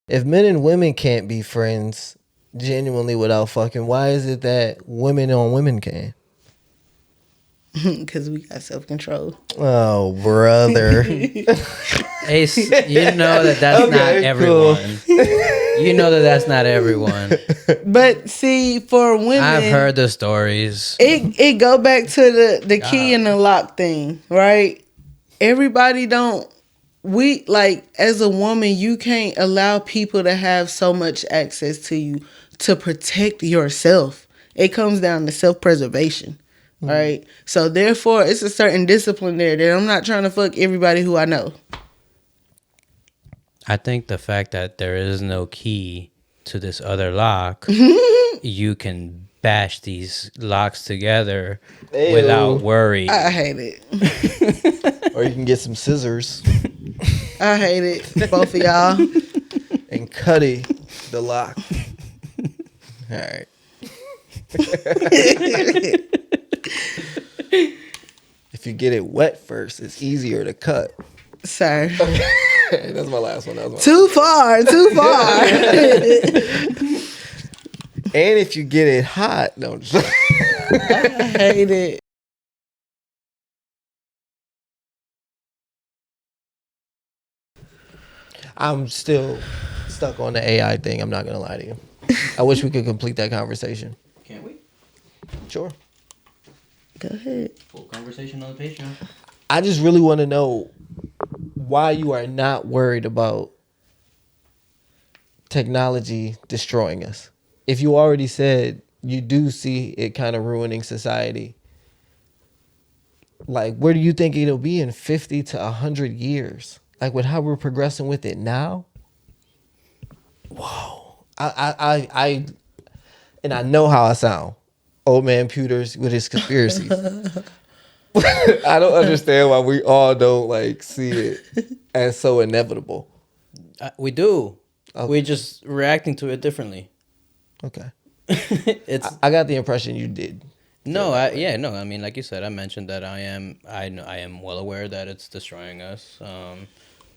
If men and women can't be friends genuinely without fucking, why is it that women on women can? Because we got self-control. Oh, brother. Ace, you know that's Okay, not everyone. You know that's not everyone. But see, for women, I've heard the stories. It go back to the key and the lock thing, right? Everybody don't. We like as a woman, you can't allow people to have so much access to you to protect yourself. It comes down to self-preservation. Right. So therefore it's a certain discipline there that I'm not trying to fuck everybody who I know. I think the fact that there is no key to this other lock, you can bash these locks together without worry. I hate it. Or you can get some scissors I hate it. Both of y'all. and cut the lock. All right. If you get it wet first, it's easier to cut. Sir. That's my last one. Too far. And if you get it hot, no. I hate it. I'm still stuck on the AI thing. I'm not going to lie to you. I wish we could complete that conversation. Can't we? Sure. Go ahead. Full conversation on the Patreon. I just really want to know why you are not worried about technology destroying us. If you already said you do see it kind of ruining society, like where do you think it'll be in 50 to 100 years? Like with how we're progressing with it now? Whoa. I and I know how I sound. Old man Pewters with his conspiracies. I don't understand why we all don't like see it as so inevitable. We do. Okay. We're just reacting to it differently. Okay. It's I got the impression you did. no, I mean, like you said, I mentioned that I am well aware that it's destroying us.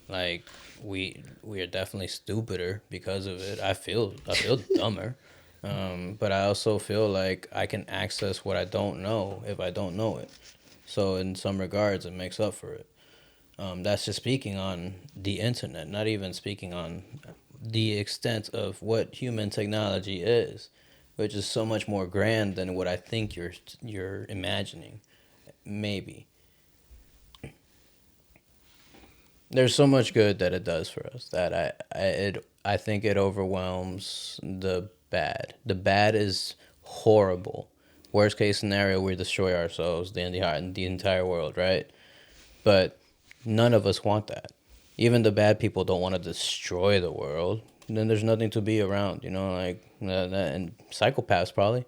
Like we are definitely stupider because of it. I feel dumber. But I also feel like I can access what I don't know if I don't know it. So in some regards, it makes up for it. That's just speaking on the internet, not even speaking on the extent of what human technology is, which is so much more grand than what I think you're imagining. Maybe. There's so much good that it does for us that I think it overwhelms the bad. The bad is horrible. Worst case scenario, we destroy ourselves, the entire world, right? But none of us want that. Even the bad people don't want to destroy the world. Then there's nothing to be around, like and psychopaths probably.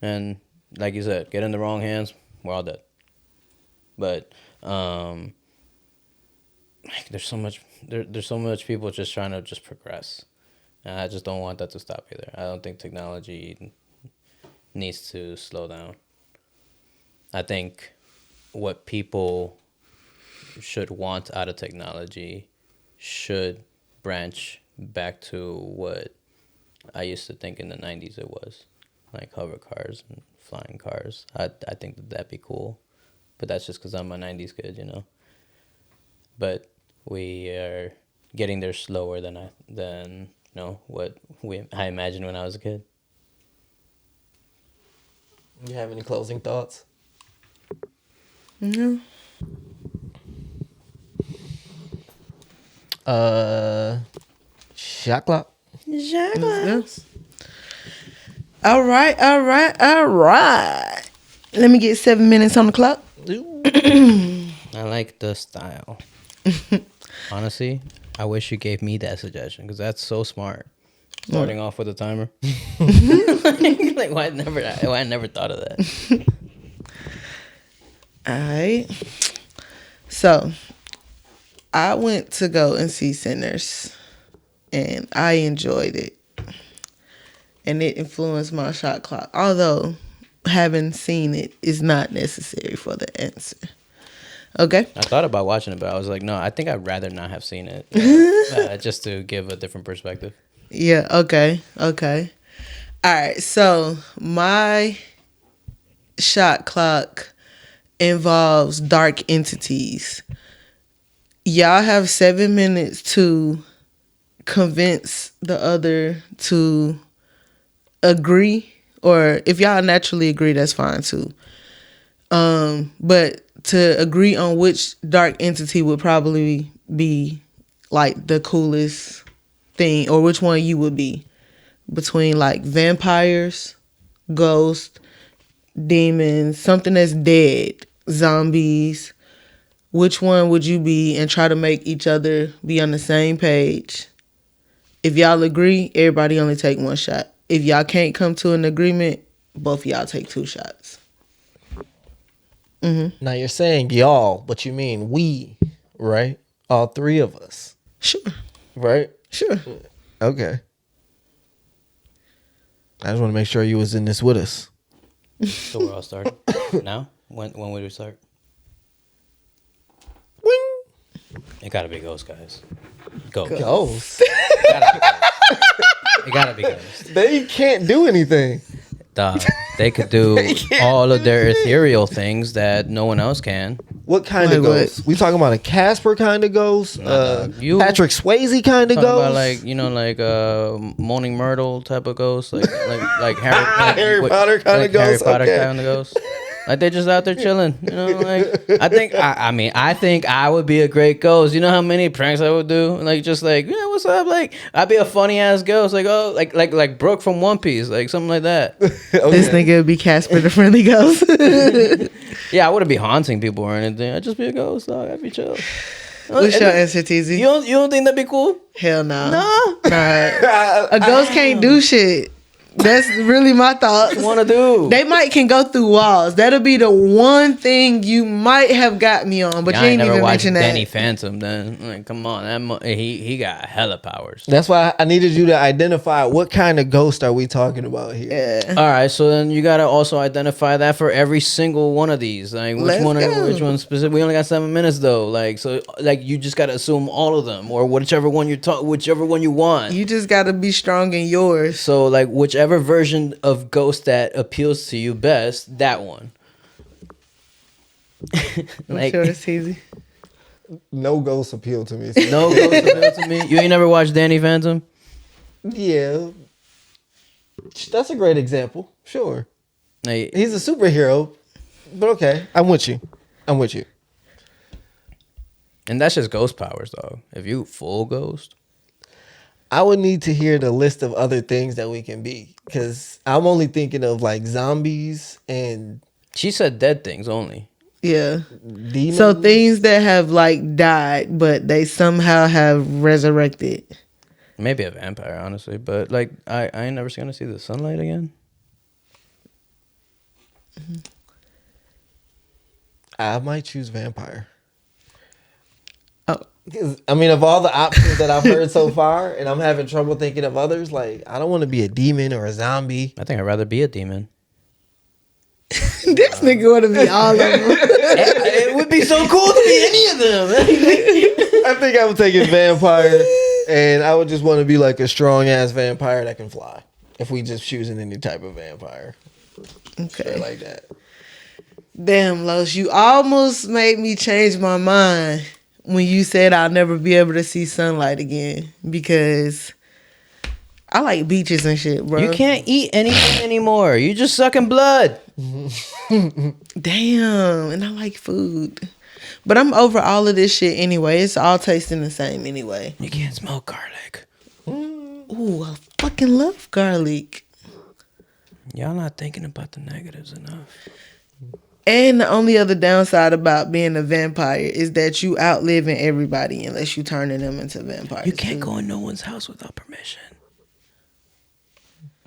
And like you said, get in the wrong hands, we're all dead. But like there's so much people just trying to just progress, and I just don't want that to stop either. I don't think technology needs to slow down. I think what people should want out of technology should branch back to what I used to think in the 90s it was, like hover cars and flying cars. I think that'd be cool, but that's just because I'm a 90s kid. But we are getting there slower than what I imagined when I was a kid. You have any closing thoughts? No. Shot clock. Yes. All right. Let me get 7 minutes on the clock. I like the style. Honestly, I wish you gave me that suggestion because that's so smart. Starting off with a timer. Like why I never thought of that. All right. So, I went to go and see Sinners, and I enjoyed it. And it influenced my shot clock. Although, having seen it is not necessary for the answer. Okay. I thought about watching it, but I was like, no, I think I'd rather not have seen it, just to give a different perspective. Yeah. Okay. Okay. All right. So my shot clock involves dark entities. Y'all have 7 minutes to convince the other to agree, or if y'all naturally agree, that's fine too. But to agree on which dark entity would probably be like the coolest thing, or which one you would be between like vampires, ghosts, demons, something that's dead, zombies. Which one would you be, and try to make each other be on the same page? If y'all agree, everybody only take one shot. If y'all can't come to an agreement, both of y'all take 2 shots. Now you're saying y'all, but you mean we, right? All 3 of us, Sure. right? Sure. Okay. I just want to make sure you was in this with us. So we're all starting now. When would we start? Wing. It gotta be Ghost, guys. Ghost. Ghost. It gotta be Ghost. They can't do anything. Dog. They could do all of their ethereal things that no one else can. What kind of ghost? We talking about a Casper kind of ghost? Patrick Swayze kind of ghost? About like Moaning Myrtle type of ghost, like Harry Potter kind of ghost. Harry Potter kind of ghost. Like they're just out there chilling, you know. Like I think I would be a great ghost. You know how many pranks I would do? Like just like, yeah, what's up? Like I'd be a funny ass ghost. Like like Brooke from One Piece, like something like that. Okay. This nigga would be Casper the Friendly Ghost. Yeah, I wouldn't be haunting people or anything. I'd just be a ghost, dog. I'd be chill. What's your answer, TZ? You don't think that'd be cool? Hell no. No. Nah. A ghost can't do shit. That's really my thoughts. What want to do? They can go through walls. That'll be the one thing you might have got me on, but you ain't even mention that. Danny Phantom, then like, come on, he got hella powers. That's why I needed you to identify what kind of ghost are we talking about here. Yeah. All right, so then you gotta also identify that for every single one of these. Like which one specific? We only got 7 minutes though. Like so, like you just gotta assume all of them, or whichever one whichever one you want. You just gotta be strong in yours. So like whichever version of ghost that appeals to you best, that one. Like, sure it's easy. No ghosts appeal to me. No ghosts appeal to me. You ain't never watched Danny Phantom? Yeah, that's a great example. Sure, Hey, he's a superhero, but okay, I'm with you. and that's just ghost powers, though. If you full ghost, I would need to hear the list of other things that we can be, because I'm only thinking of like zombies and she said dead things only. Yeah. demons. So things that have like died, but they somehow have resurrected. Maybe a vampire, honestly, but like I ain't never gonna see the sunlight again. I might choose vampire. Oh, Because I mean, of all the options that I've heard so far, and I'm having trouble thinking of others, like I don't want to be a demon or a zombie. I think I'd rather be a demon. this nigga want to be all of them. It would be so cool to be any of them. I think I would take a vampire, and I would just want to be like a strong ass vampire that can fly. If we just choosing any type of vampire, Okay. shit like that. Damn, Los, you almost made me change my mind when you said I'll never be able to see sunlight again, because I like beaches and shit, bro. You can't eat anything anymore. You just sucking blood. Damn, and I like food. But I'm over all of this shit anyway. It's all tasting the same anyway. You can't smell garlic. Ooh, I fucking love garlic. Y'all not thinking about the negatives enough. And the only other downside about being a vampire is that you outliving everybody unless you turning them into vampires. You can't go in no one's house without permission.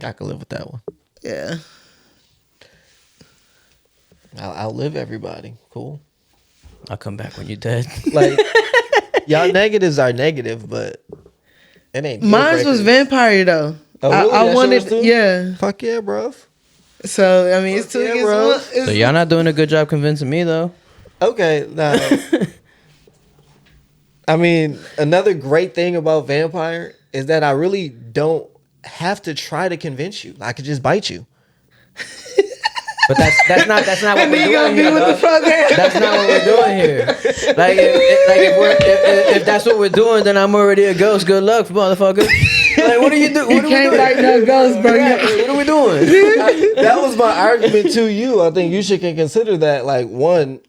I could live with that one. Yeah. I'll outlive everybody. Cool. I'll come back when you're dead. Like y'all negatives are negative, but it ain't. Mine was vampire though. Oh, really? I That's wanted, yours too? yeah. Fuck yeah, bro. So I mean, it's two Yeah, against bro. one. So y'all not doing a good job convincing me though. Okay, now, I mean, another great thing about vampire is that I really don't have to try to convince you. I could just bite you. But that's not what we're doing here. That's not what we're doing here. Like if that's what we're doing, then I'm already a ghost. Good luck, motherfucker. Like, what are you doing? You can't fight no ghost, bro. What are we doing? That was my argument to you. I think you should consider that. Like, one,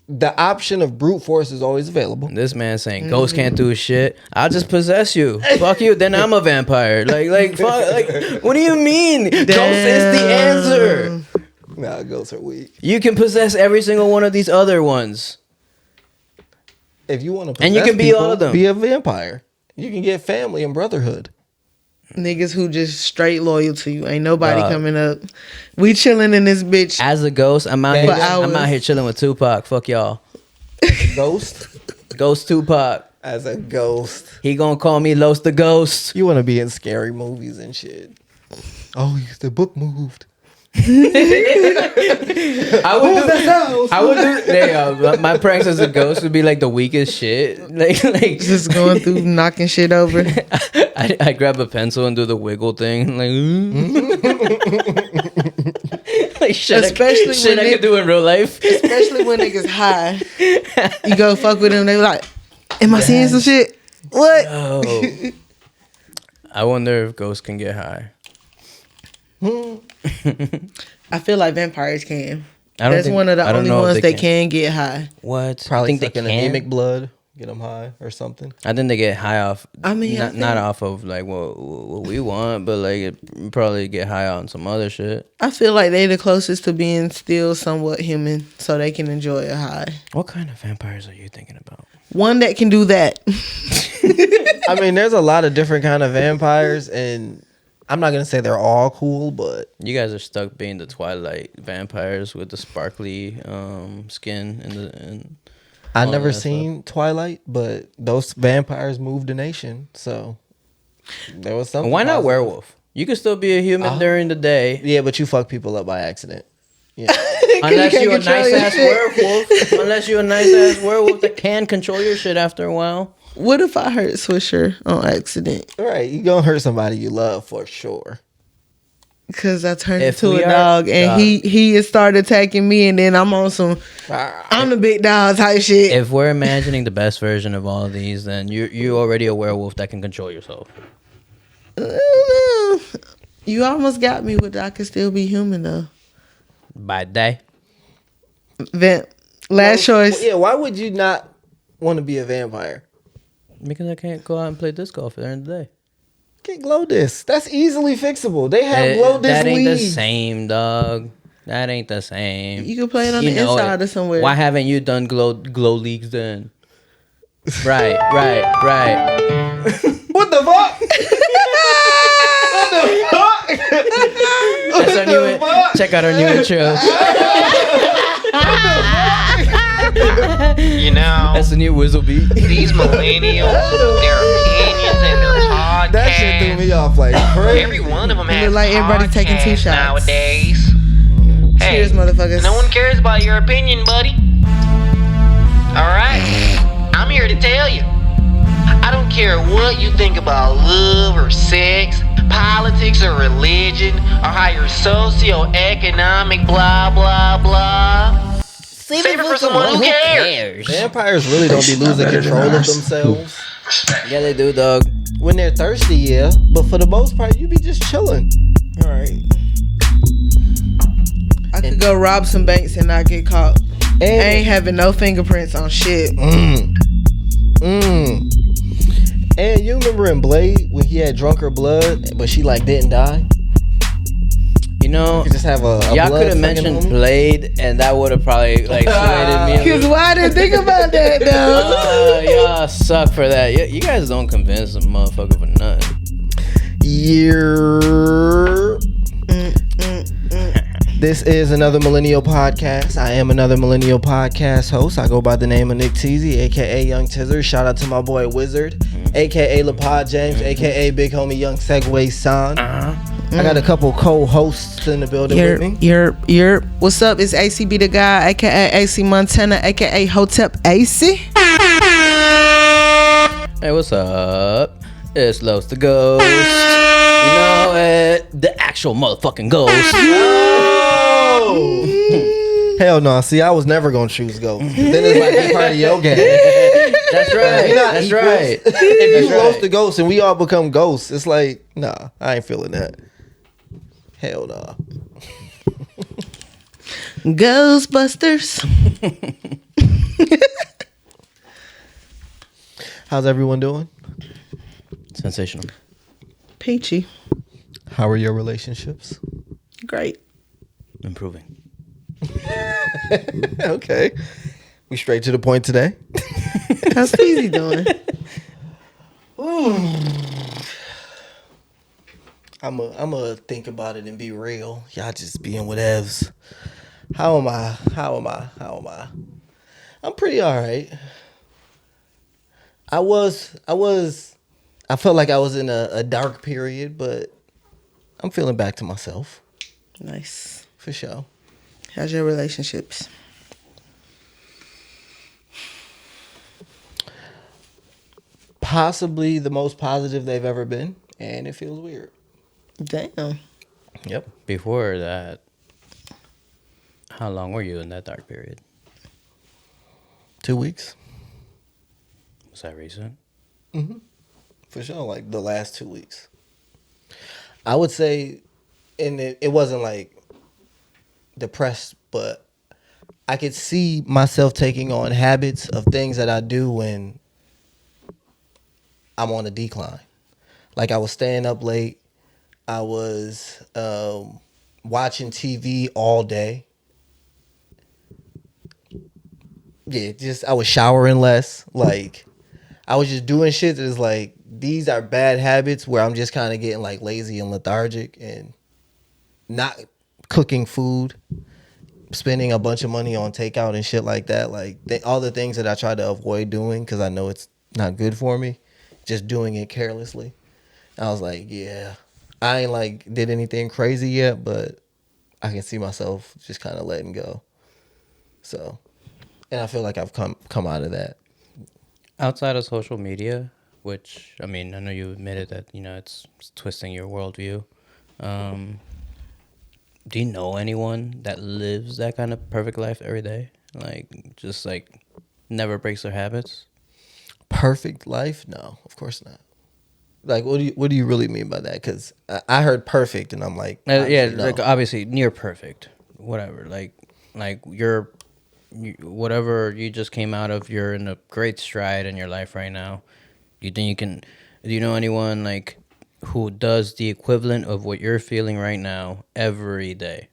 the option of brute force is always available. This man saying ghosts can't do shit. I'll just possess you. Fuck you. Then I'm a vampire. Like, fuck. Like, what do you mean? Ghost is the answer. Nah, ghosts are weak. You can possess every single one of these other ones. If you want to, and you can be all of them. Be a vampire. You can get family and brotherhood. Niggas who just straight loyal to you. Ain't nobody coming up. We chilling in this bitch. As a ghost, I'm out here chilling with Tupac. Fuck y'all. Ghost Tupac. As a ghost. He gonna call me Los the Ghost. You want to be in scary movies and shit. Oh, the book moved. I would do. There, my pranks as a ghost would be like the weakest shit. Like just going through knocking shit over. I grab a pencil and do the wiggle thing, like shit. Especially shit I could do in real life. Especially when niggas high, you go fuck with them. They be like, "Am I seeing some shit? What?" Yo. I wonder if ghosts can get high. I feel like vampires can. That's one of the only ones that can get high. What? Probably think an anemic blood, get them high or something. I think they get high off. I mean, not off of like what we want, but like it probably get high on some other shit. I feel like they the closest to being still somewhat human, so they can enjoy a high. What kind of vampires are you thinking about? One that can do that. I mean, there's a lot of different kind of vampires, and I'm not gonna say they're all cool, but you guys are stuck being the Twilight vampires with the sparkly skin I never seen Twilight, but those vampires moved the nation, so there was something. Why not werewolf? You can still be a human during the day. Yeah, but you fuck people up by accident. Yeah. Unless you're a nice ass werewolf. Unless you're a nice ass werewolf that can control your shit after a while. What if I hurt Swisher on accident? Right, you gonna hurt somebody you love for sure. Because I turned into a dog and he started attacking me, and then I'm on some I'm the big dog type shit. If we're imagining the best version of all of these, then you're already a werewolf that can control yourself. You almost got me with I can still be human though. By day. Last choice. Yeah, why would you not want to be a vampire? Because I can't go out and play disc golf during the day. Get glow disc. That's easily fixable. They have glow disc That ain't leagues. the same, dog. That ain't the same. You can play it on the inside or somewhere. Why haven't you done glow leagues then? Right. What the fuck? That's our new check out our new intro. You know, that's the new whistle beat. These millennials, their opinions and their podcasts. That shit threw me off like crazy. Every one of them has like everybody's taking 2 shots nowadays. Hey, cheers, motherfuckers. No one cares about your opinion, buddy. All right, I'm here to tell you. I don't care what you think about love or sex, politics or religion, or how your socioeconomic blah blah blah. Save it for someone who cares. Vampires really don't be losing control of themselves. Yeah, they do, dog. When they're thirsty, yeah. But for the most part, you be just chilling. All right. I could go rob some banks and not get caught. And I ain't having no fingerprints on shit. And you remember in Blade when he had drunk her blood, but she like didn't die? You know, you just have a y'all could have mentioned Blade, and that would have probably like swayed me. Because why I didn't think about that though? Y'all suck for that. You guys don't convince a motherfucker for nothing. This is another Millennial podcast. I am another Millennial podcast host. I go by the name of Nick Teasy, aka Young Tizzard. Shout out to my boy Wizard, aka LaPod James, aka Big Homie Young Segway Son. I got a couple co-hosts in the building with me. You're. What's up? It's ACB the guy, aka AC Montana, aka Hotep AC. Hey, what's up? It's Los the Ghost. You know it. The actual motherfucking ghost. Oh! Hell no. See, I was never going to choose Ghost. Then it's like a part of your game. That's right. That's right. If you roast the Ghost and we all become ghosts, it's like, nah, I ain't feeling that. Hell nah. Ghostbusters. How's everyone doing? Sensational. Peachy. How are your relationships? Great. Improving. Okay. We straight to the point today. How's Peasy doing? I'm a think about it and be real. Y'all just being whatevs. How am I? I'm pretty all right. I felt like I was in a dark period, but I'm feeling back to myself. Nice. For sure. How's your relationships? Possibly the most positive they've ever been, and it feels weird. Damn. Yep. Before that, how long were you in that dark period? 2 weeks. Was that recent? Mm-hmm. For sure, like the last 2 weeks. I would say, and it wasn't like depressed, but I could see myself taking on habits of things that I do when I'm on a decline. Like I was staying up late. I was watching TV all day. Yeah, I was showering less. Like I was just doing shit that is like, these are bad habits where I'm just kind of getting like lazy and lethargic and not cooking food, spending a bunch of money on takeout and shit like that. Like all the things that I try to avoid doing because I know it's not good for me, just doing it carelessly. I was like, yeah, I ain't like did anything crazy yet, but I can see myself just kind of letting go. So, and I feel like I've come out of that. Outside of social media, which, I mean, I know you admitted that, you know, it's twisting your worldview. Do you know anyone that lives that kind of perfect life every day? Like, just like never breaks their habits? Perfect life? No, of course not. Like, what do you really mean by that? Because I heard perfect, and I'm like, yeah, no. like obviously near perfect, whatever. Like whatever you just came out of, you're in a great stride in your life right now. Do you think you can? Do you know anyone like who does the equivalent of what you're feeling right now every day?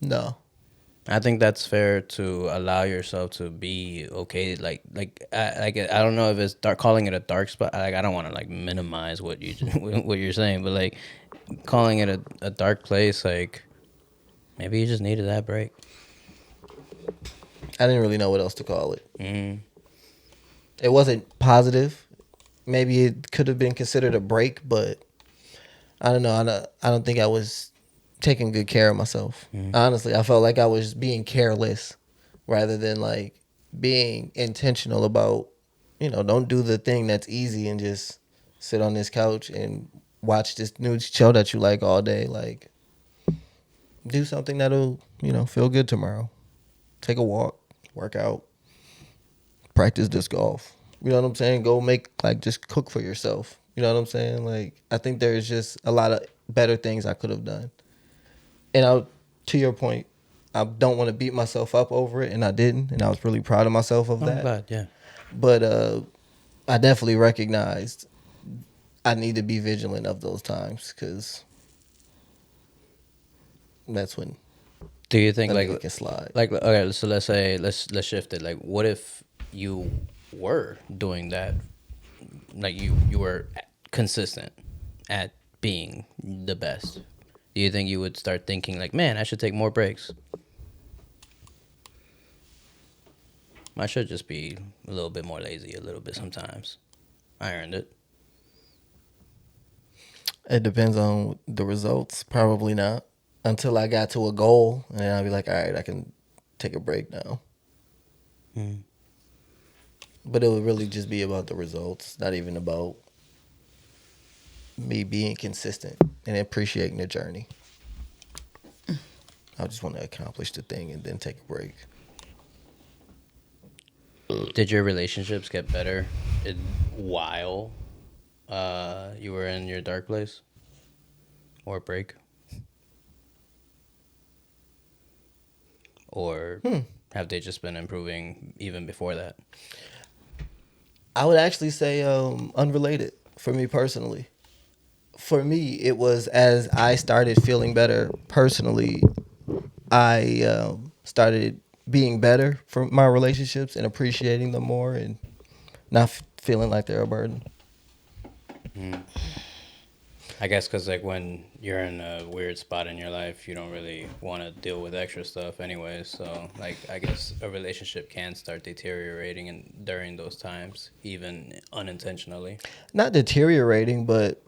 No. I think that's fair to allow yourself to be okay. Like I don't know if it's dark, calling it a dark spot. Like I don't want to like minimize what what you're saying, but like calling it a dark place, like maybe you just needed that break. I didn't really know what else to call it. Mm. It wasn't positive. Maybe it could have been considered a break, but I don't know. I don't think I was taking good care of myself. Honestly, I felt like I was being careless rather than like being intentional about, don't do the thing that's easy and just sit on this couch and watch this new show that you like all day. Like, do something that'll, feel good tomorrow. Take a walk, work out, practice disc golf. You know what I'm saying? Go just cook for yourself. You know what I'm saying? Like, I think there's just a lot of better things I could have done. And to your point, I don't want to beat myself up over it, and I didn't, and I was really proud of myself of that. Glad, yeah. But I definitely recognized I need to be vigilant of those times because that's when. Do you think it can slide? Like okay, so let's say let's shift it. Like, what if you were doing that? Like you were consistent at being the best. Do you think you would start thinking like, man, I should take more breaks? I should just be a little bit more lazy a little bit sometimes. I earned it. It depends on the results. Probably not. Until I got to a goal, and then I'll be like, all right, I can take a break now. But it would really just be about the results, not even about me being consistent and appreciating the journey. I just want to accomplish the thing and then take a break. Did your relationships get better while you were in your dark place or break? Or have they just been improving even before that? I would actually say unrelated for me personally. For me, it was as I started feeling better personally, I started being better for my relationships and appreciating them more and not feeling like they're a burden. I guess because like when you're in a weird spot in your life, you don't really want to deal with extra stuff anyway. So like I guess a relationship can start deteriorating during those times, even unintentionally. Not deteriorating, but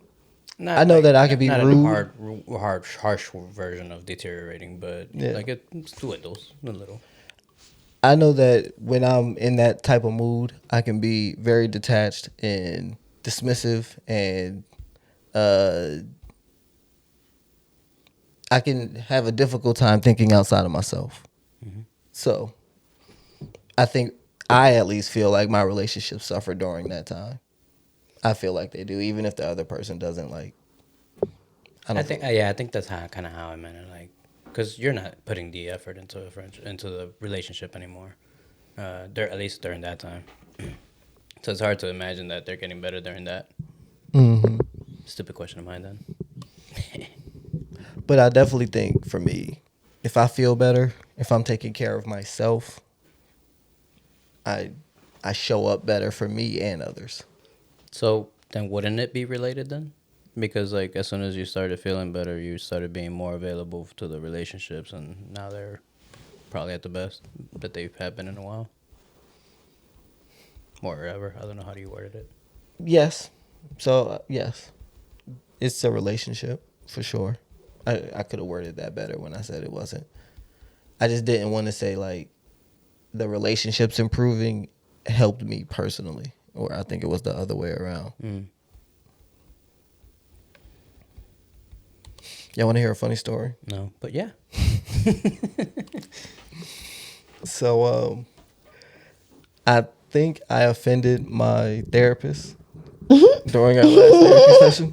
Not I know like, that I could be not rude. in a harsh version of deteriorating, but Yeah. like it dwindles a little. I know that when I'm in that type of mood, I can be very detached and dismissive, and I can have a difficult time thinking outside of myself. So I think I at least feel like my relationships suffer during that time. I feel like they do, even if the other person doesn't. Like, I think I think that's kind of how I meant it, like, because you're not putting the effort into into the relationship anymore. At least during that time. So it's hard to imagine that they're getting better during that. Stupid question of mine then. But I definitely think for me, if I feel better, if I'm taking care of myself, I show up better for me and others. So then wouldn't it be related then? Because like as soon as you started feeling better, you started being more available to the relationships, and now they're probably at the best that they have been in a while. More ever. I don't know how do you word it. Yes. So, yes. It's a relationship, for sure. I could have worded that better when I said it wasn't. I just didn't want to say, like, the relationships improving helped me personally. Or I think it was the other way around. Y'all want to hear a funny story? No, but yeah. So, I think I offended my therapist during our last therapy session.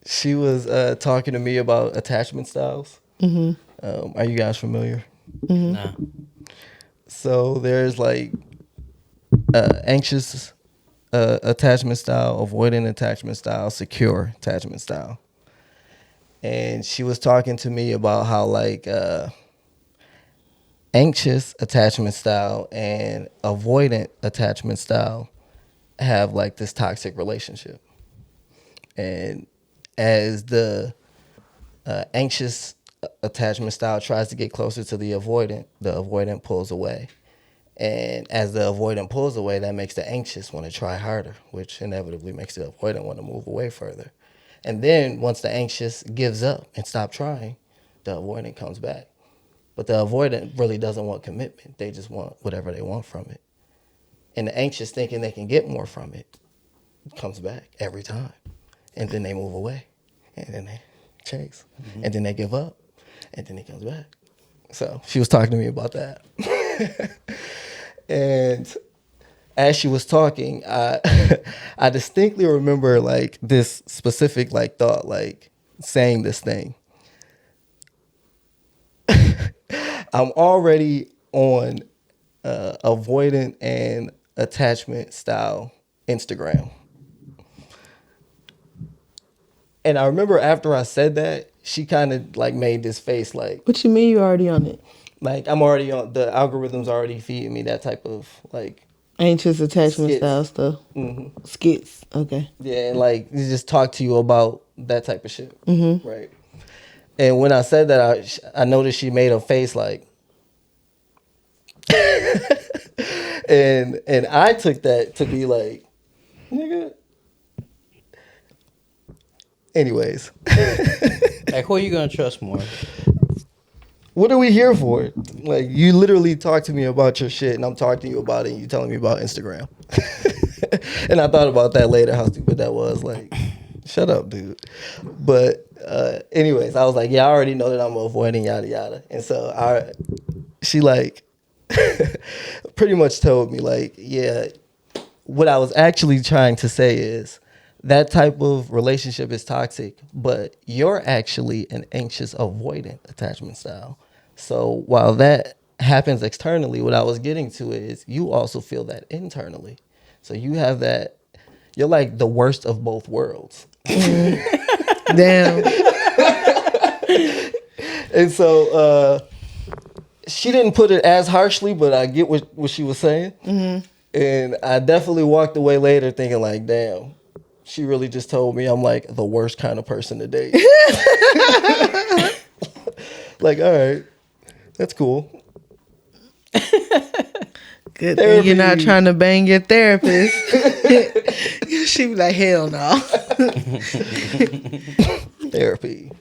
She was talking to me about attachment styles. Are you guys familiar? Nah. So there's like anxious attachment style, avoidant attachment style, secure attachment style. And she was talking to me about how like anxious attachment style and avoidant attachment style have like this toxic relationship. And as the anxious attachment style tries to get closer to the avoidant pulls away. And as the avoidant pulls away, that makes the anxious want to try harder, which inevitably makes the avoidant want to move away further. And then once the anxious gives up and stops trying, the avoidant comes back. But the avoidant really doesn't want commitment. They just want whatever they want from it. And the anxious, thinking they can get more from it, comes back every time. And then they move away. And then they chase. And then they give up. And then he comes back. So she was talking to me about that. And as she was talking, I distinctly remember like this specific like thought, like saying this thing. I'm already on avoidant and attachment style Instagram. And I remember after I said that, she kind of like made this face like, What you mean you already on it? like I'm already on, the algorithm's already feeding me that type of like Anxious attachment skits. style stuff. Skits. Okay. Yeah, and like they just talk to you about that type of shit. Right. And when I said that, I noticed she made a face like, and I took that to be like, nigga, Anyways, Like, who are you gonna trust more? what are we here for? Like, you literally talk to me about your shit, and I'm talking to you about it, and you telling me about Instagram. And I thought about that later, how stupid that was. Like, shut up, dude. But anyways, I was like, yeah, I already know that I'm avoiding yada yada. And so she like pretty much told me like, yeah, what I was actually trying to say is that type of relationship is toxic, but you're actually an anxious avoidant attachment style. So while that happens externally, what I was getting to is you also feel that internally. So you have that, you're like the worst of both worlds. Damn. And so she didn't put it as harshly, but I get what she was saying. Mm-hmm. And I definitely walked away later thinking like, damn, she really just told me I'm like the worst kind of person to date. Like, all right, that's cool. Good thing you're not trying to bang your therapist. She be like, hell no. Therapy.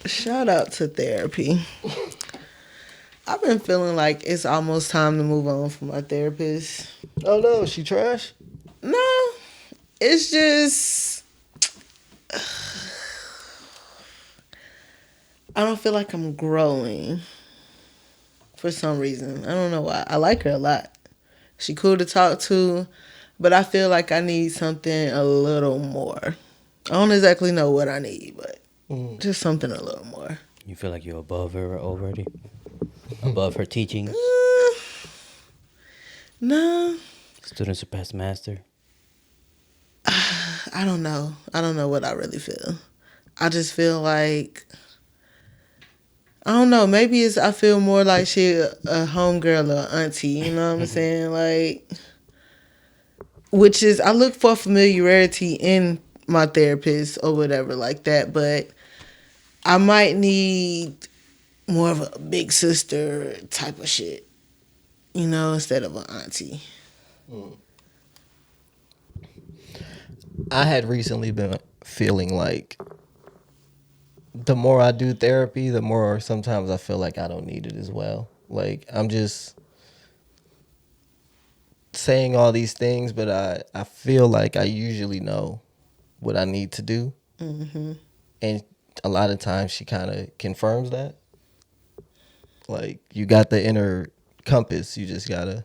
Shout out to therapy. I've been feeling like it's almost time to move on from my therapist. Oh no, she trash? No, it's just I don't feel like I'm growing for some reason. I don't know why. I like her a lot. She cool to talk to, but I feel like I need something a little more. I don't exactly know what I need, but just something a little more. You feel like you're above her already? Above her teachings? No. Student surpassed master? I don't know. I don't know what I really feel. I just feel like, I don't know. Maybe it's I feel more like she a homegirl or auntie. You know what I'm saying? Like, which is, I look for familiarity in my therapist or whatever like that. But I might need more of a big sister type of shit, you know, instead of an auntie. I had recently been feeling like the more I do therapy, the more sometimes I feel like I don't need it as well. Like, I'm just saying all these things, but I feel like I usually know what I need to do. Mm-hmm. And a lot of times she kind of confirms that. Like, you got the inner compass. You just got to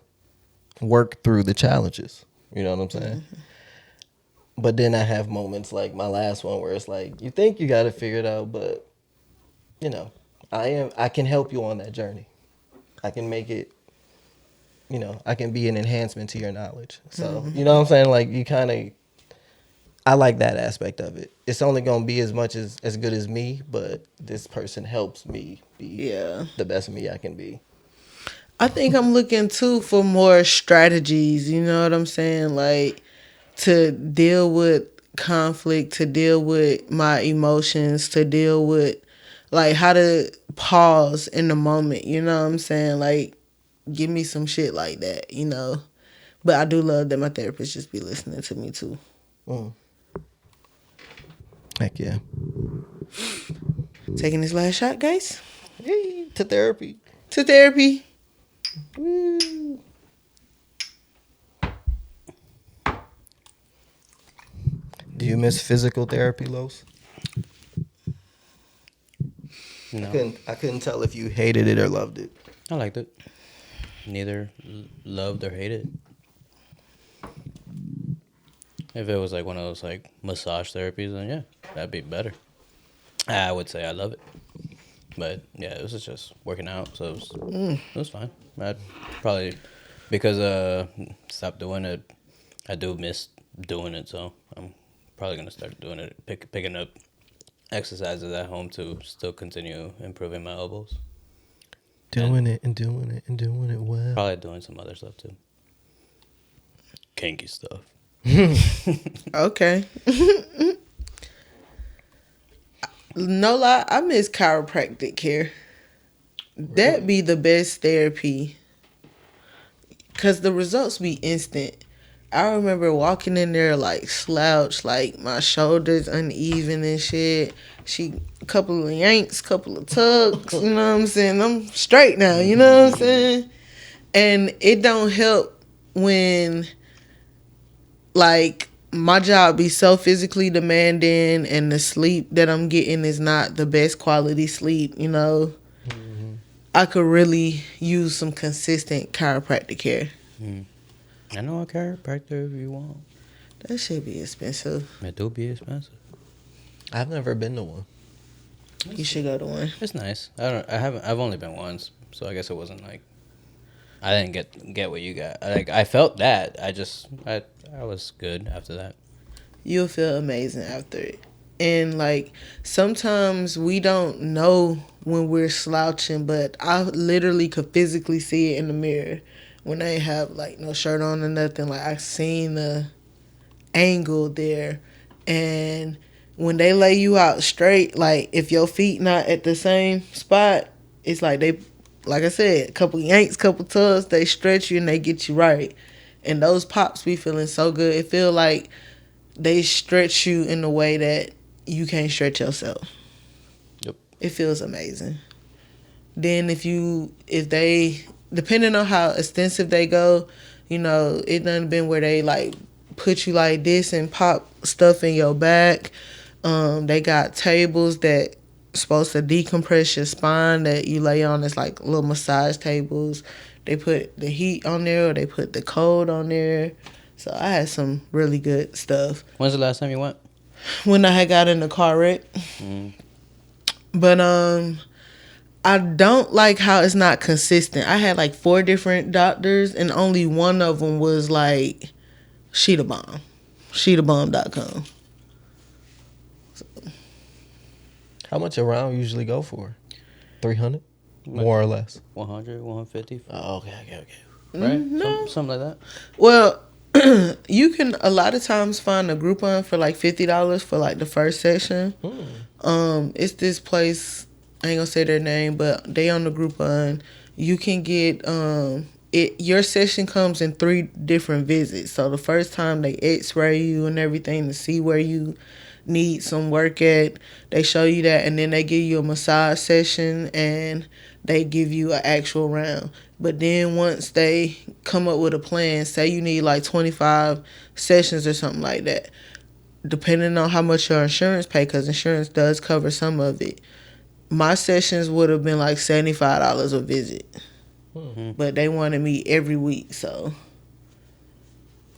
work through the challenges. You know what I'm saying? Mm-hmm. But then I have moments like my last one where it's like, you think you got to figure it out, but, you know, I can help you on that journey. I can make it, you know, I can be an enhancement to your knowledge. So, you know what I'm saying? Like, you kind of, I like that aspect of it. It's only going to be as much as good as me, but this person helps me be the best me I can be. I think I'm looking, too, for more strategies, you know what I'm saying? Like, to deal with conflict, to deal with my emotions, to deal with, like, how to pause in the moment, you know what I'm saying? Like, give me some shit like that, you know? But I do love that my therapist just be listening to me, too. Heck yeah. Taking this last shot, guys? Hey, to therapy. To therapy. Woo. Do you miss physical therapy, Los? No. I couldn't tell if you hated it or loved it. I liked it. Neither loved or hated. If it was like one of those like massage therapies, then yeah, that'd be better. I would say I love it. But yeah, it was just working out, so it was fine. I'd probably, because stopped doing it, I do miss doing it, so I'm probably gonna start doing it, picking up exercises at home to still continue improving my elbows. Doing it well. Probably doing some other stuff too. Kinky stuff. Okay. No lie, I miss chiropractic care. That be the best therapy. Because the results be instant. I remember walking in there like slouched, like my shoulders uneven and shit. She a couple of yanks, couple of tugs, you know what I'm saying? I'm straight now, you know what I'm saying? And it don't help when like my job be so physically demanding and the sleep that I'm getting is not the best quality sleep, you know. I could really use some consistent chiropractic care. I know a chiropractor if you want. That should be expensive. It do be expensive. I've never been to one. You should go to one. It's nice. I've only been once, so I guess it wasn't like. I didn't get what you got. Like I felt that. I was good after that. You'll feel amazing after it. And like sometimes we don't know when we're slouching, but I literally could physically see it in the mirror when I ain't have like no shirt on or nothing. Like I seen the angle there, and when they lay you out straight, like if your feet not at the same spot, it's like they, like I said, a couple yanks, couple tugs, they stretch you and they get you right. And those pops be feeling so good. It feel like they stretch you in a way that you can't stretch yourself. Yep. It feels amazing. Then if they, depending on how extensive they go, you know, it done been where they like put you like this and pop stuff in your back. They got tables that supposed to decompress your spine that you lay on. It's like little massage tables. They put the heat on there or they put the cold on there. So I had some really good stuff. When's the last time you went? When I had got in the car wreck. But I don't like how it's not consistent. I had like 4 different doctors and only one of them was like Sheeta Bomb. SheetaBomb.com. How much a round usually go for? 300? More or less? 100, 150. Oh, okay. Right? No. Something like that. Well, you can a lot of times find a Groupon for like $50 for like the first session. It's this place, I ain't gonna say their name, but they on the Groupon. You can get your session comes in 3 different visits. So the first time they x-ray you and everything to see where you need some work at. They show you that, and then they give you a massage session and they give you an actual round. But then once they come up with a plan, say you need like 25 sessions or something like that, depending on how much your insurance pay, because insurance does cover some of it. My sessions would have been like $75 a visit. But they wanted me every week, so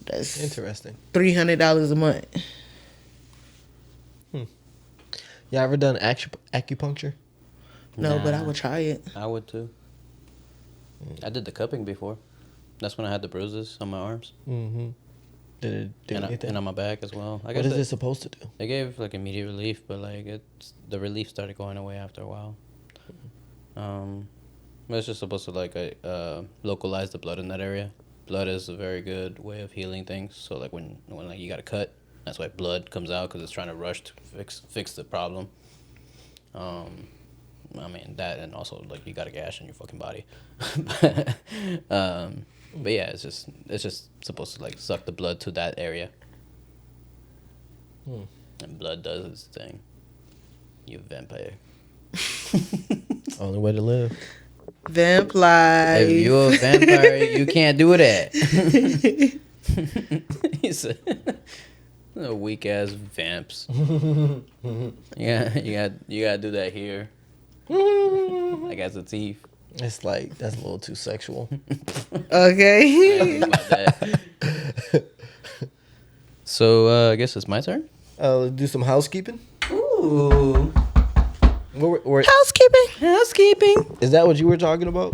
that's Interesting. $300 a month. You ever done acupuncture? No, but I Nah. would try it. I would too. I did the cupping before. That's when I had the bruises on my arms. Mm-hmm. Did it do anything? And on my back as well. I What guess is it supposed to do? they gave like immediate relief, but like the relief started going away after a while. It's just supposed to like localize the blood in that area. Blood is a very good way of healing things. So like when like you got a cut, that's why blood comes out, because it's trying to rush to fix the problem. I mean that, and also like you got a gash in your fucking body. But yeah, it's just supposed to like suck the blood to that area. And blood does its thing. You vampire. Only way to live. Vamp life. If you're a vampire, you can't do that. He said, weak ass vamps. Yeah, you gotta do that here. Like as a thief. It's like, that's a little too sexual. Okay. About that. So I guess it's my turn. Let's do some housekeeping. Ooh, Housekeeping. Is that what you were talking about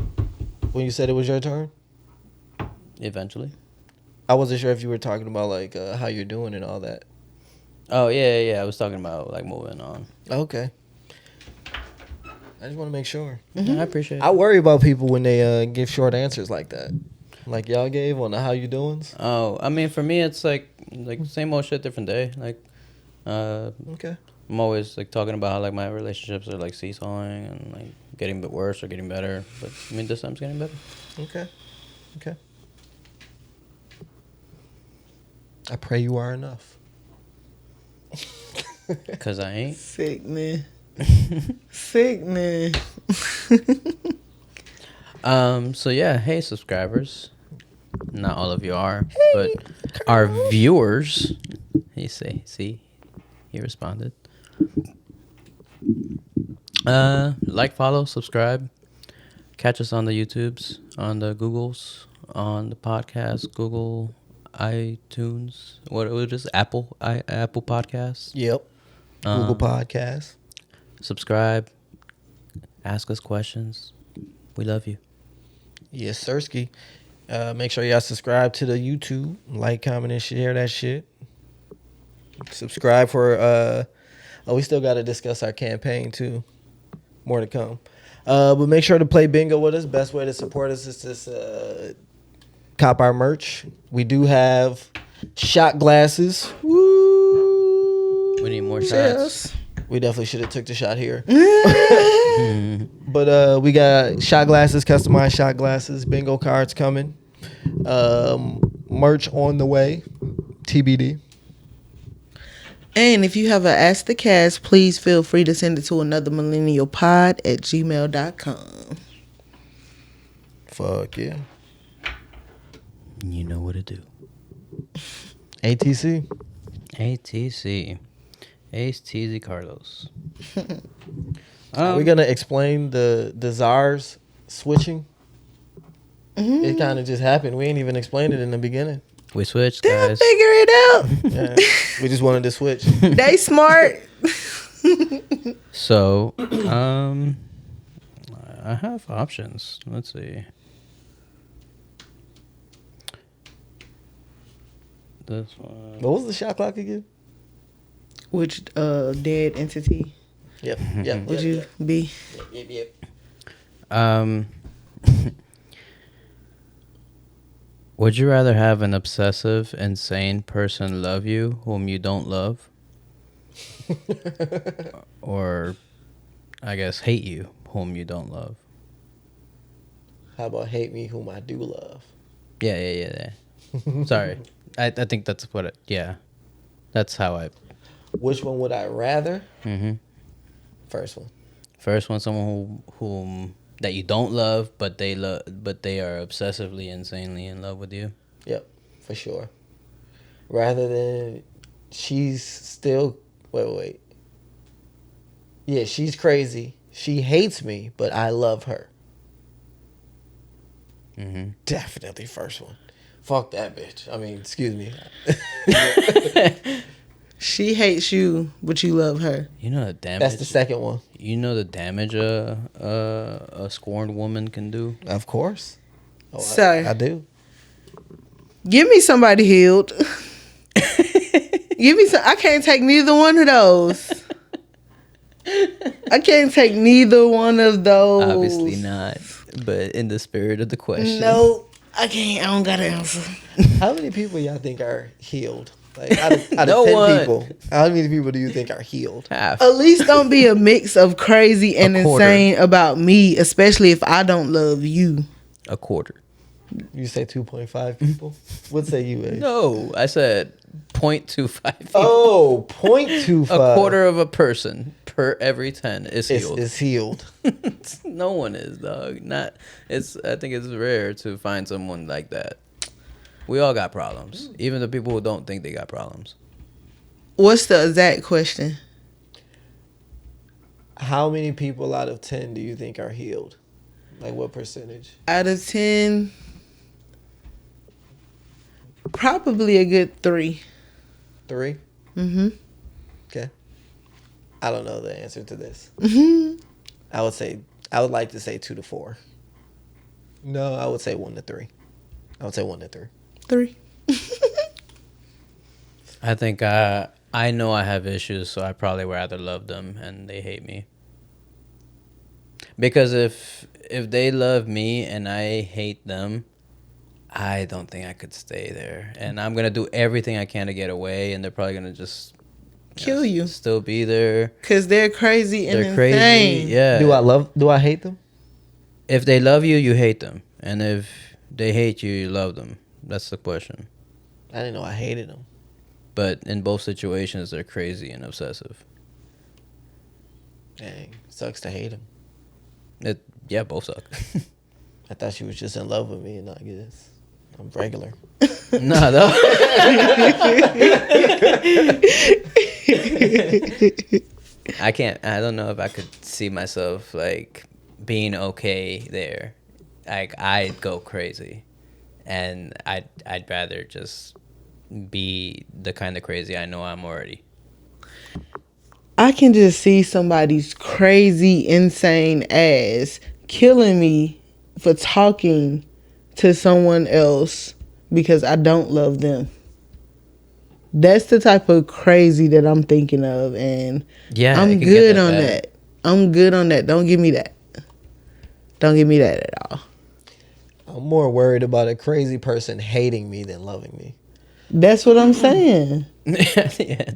when you said it was your turn? eventually. I wasn't sure if you were talking about like how you're doing and all that. Oh yeah. I was talking about like moving on. Okay. I just want to make sure. I appreciate it. I worry about people when they give short answers like that. Like y'all gave on the how you doings. Oh, I mean, for me, it's like same old shit, different day. Like, Okay. I'm always like talking about how like my relationships are like seesawing and like getting a bit worse or getting better. But I mean, this time's getting better. Okay. I pray you are enough. Cause I ain't. Sickening. Sickening. So yeah, hey subscribers. Not all of you are, but our viewers. He responded. Like, follow, subscribe. Catch us on the YouTubes, on the Googles, on the podcast, Google, iTunes. What was this? Apple Podcasts. Yep. Google Podcasts. Subscribe. Ask us questions. We love you. Yes, Sirski. Make sure y'all subscribe to the YouTube. Like, comment, and share that shit. Subscribe for... we still got to discuss our campaign, too. More to come. But make sure to play bingo with us. Best way to support us is to cop our merch. We do have shot glasses. Woo! We need more shots. Yes. We definitely should have took the shot here. But we got shot glasses, customized shot glasses, bingo cards coming. Merch on the way. TBD. And if you have an Ask the Cast, please feel free to send it to anothermillennialpod@gmail.com. Fuck yeah. You know what to do. ATC. ATC. Ace Teasy Carlos. Are we gonna explain the czars switching? Mm-hmm. It kind of just happened. We ain't even explained it in the beginning. We switched, They'll guys. figure it out. Yeah, we just wanted to switch. They smart. So, I have options. Let's see. This one. What was the shot clock again? Which dead entity Yep. would you be? Yep. Would you rather have an obsessive, insane person love you whom you don't love? Or, I guess, hate you whom you don't love? How about hate me whom I do love? Yeah. Sorry. I think that's what it... Yeah. That's how I... Which one would I rather? Mm-hmm. First one. First one, someone whom that you don't love, but they are obsessively, insanely in love with you. Yep, for sure. Rather than she's still wait. Yeah, she's crazy. She hates me, but I love her. Mm-hmm. Definitely first one. Fuck that bitch. I mean, excuse me. She hates you, but you love her. You know the damage. That's the second one. You know the damage a scorned woman can do. Of course. Oh, Sorry. I do. Give me somebody healed. Give me some. I can't take neither one of those. I can't take neither one of those. Obviously not. But in the spirit of the question, No, I can't. I don't got an answer. How many people y'all think are healed? Like out of No 10 one. people, how many people do you think are healed? half. At least don't be a mix of crazy and A quarter. insane about me, especially if I don't love you. A quarter. You say 2.5 people? What say you, Ace? No, I said 0.25. Oh, 0.25. A quarter of a person per every 10 is healed. is healed. No one is, dog. Not. It's. I think it's rare to find someone like that. We all got problems. Even the people who don't think they got problems. What's the exact question? How many people out of 10 do you think are healed? Like what percentage? Out of 10, probably a good 3. 3? Mm-hmm. Okay. I don't know the answer to this. Mm-hmm. I would like to say 2 to 4. No, I would say 1 to 3. I would say 1 to 3. 3. I think I know I have issues, so I probably rather love them and they hate me. Because if they love me and I hate them, I don't think I could stay there. And I'm gonna do everything I can to get away, and they're probably gonna just Kill you. still be there. Because they're crazy and They're crazy. insane. Yeah. Do I hate them? If they love you, you hate them, and if they hate you, you love them. That's the question. I didn't know I hated them. but in both situations, they're crazy and obsessive. Dang, sucks to hate him. Yeah, both suck. I thought she was just in love with me, and I guess I'm regular. No, though. I don't know if I could see myself like being okay there. Like I'd go crazy, and I'd rather just be the kind of crazy I know I'm already. I can just see somebody's crazy, insane ass killing me for talking to someone else because I don't love them. That's the type of crazy that I'm thinking of, and Yeah, I'm good on that. I'm good on that. Don't give me that. Don't give me that at all. I'm more worried about a crazy person hating me than loving me. That's what I'm saying. I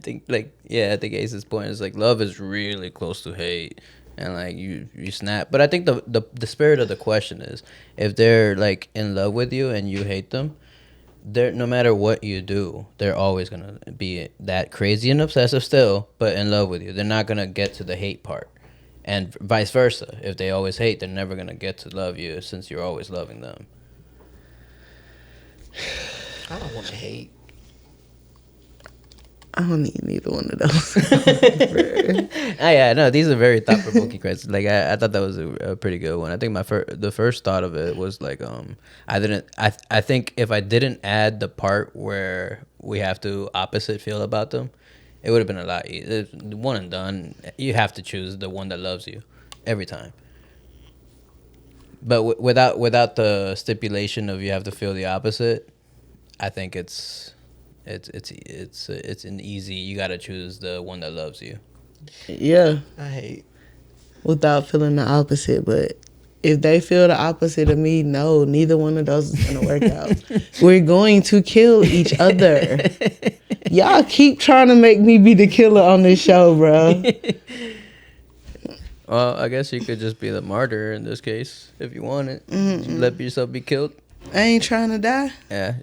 think Ace's point is like love is really close to hate, and like you snap. But I think the spirit of the question is if they're like in love with you and you hate them, they're no matter what you do, they're always gonna be that crazy and obsessive still, but in love with you. They're not gonna get to the hate part, and vice versa. If they always hate, they're never gonna get to love you since you're always loving them. I don't want to hate. I don't need neither one of those. Yeah, no, these are very thought-provoking questions. Like I thought that was a pretty good one. I think the first thought of it was like I think if I didn't add the part where we have to opposite feel about them, it would have been a lot easier. One and done. You have to choose the one that loves you every time. But without the stipulation of you have to feel the opposite, I think it's an easy. You gotta choose the one that loves you. Yeah, I hate. without feeling the opposite. But if they feel the opposite of me, no, neither one of those is gonna work out. We're going to kill each other. Y'all keep trying to make me be the killer on this show, bro. Well, I guess you could just be the martyr in this case if you want it. Let yourself be killed. I ain't trying to die. Yeah,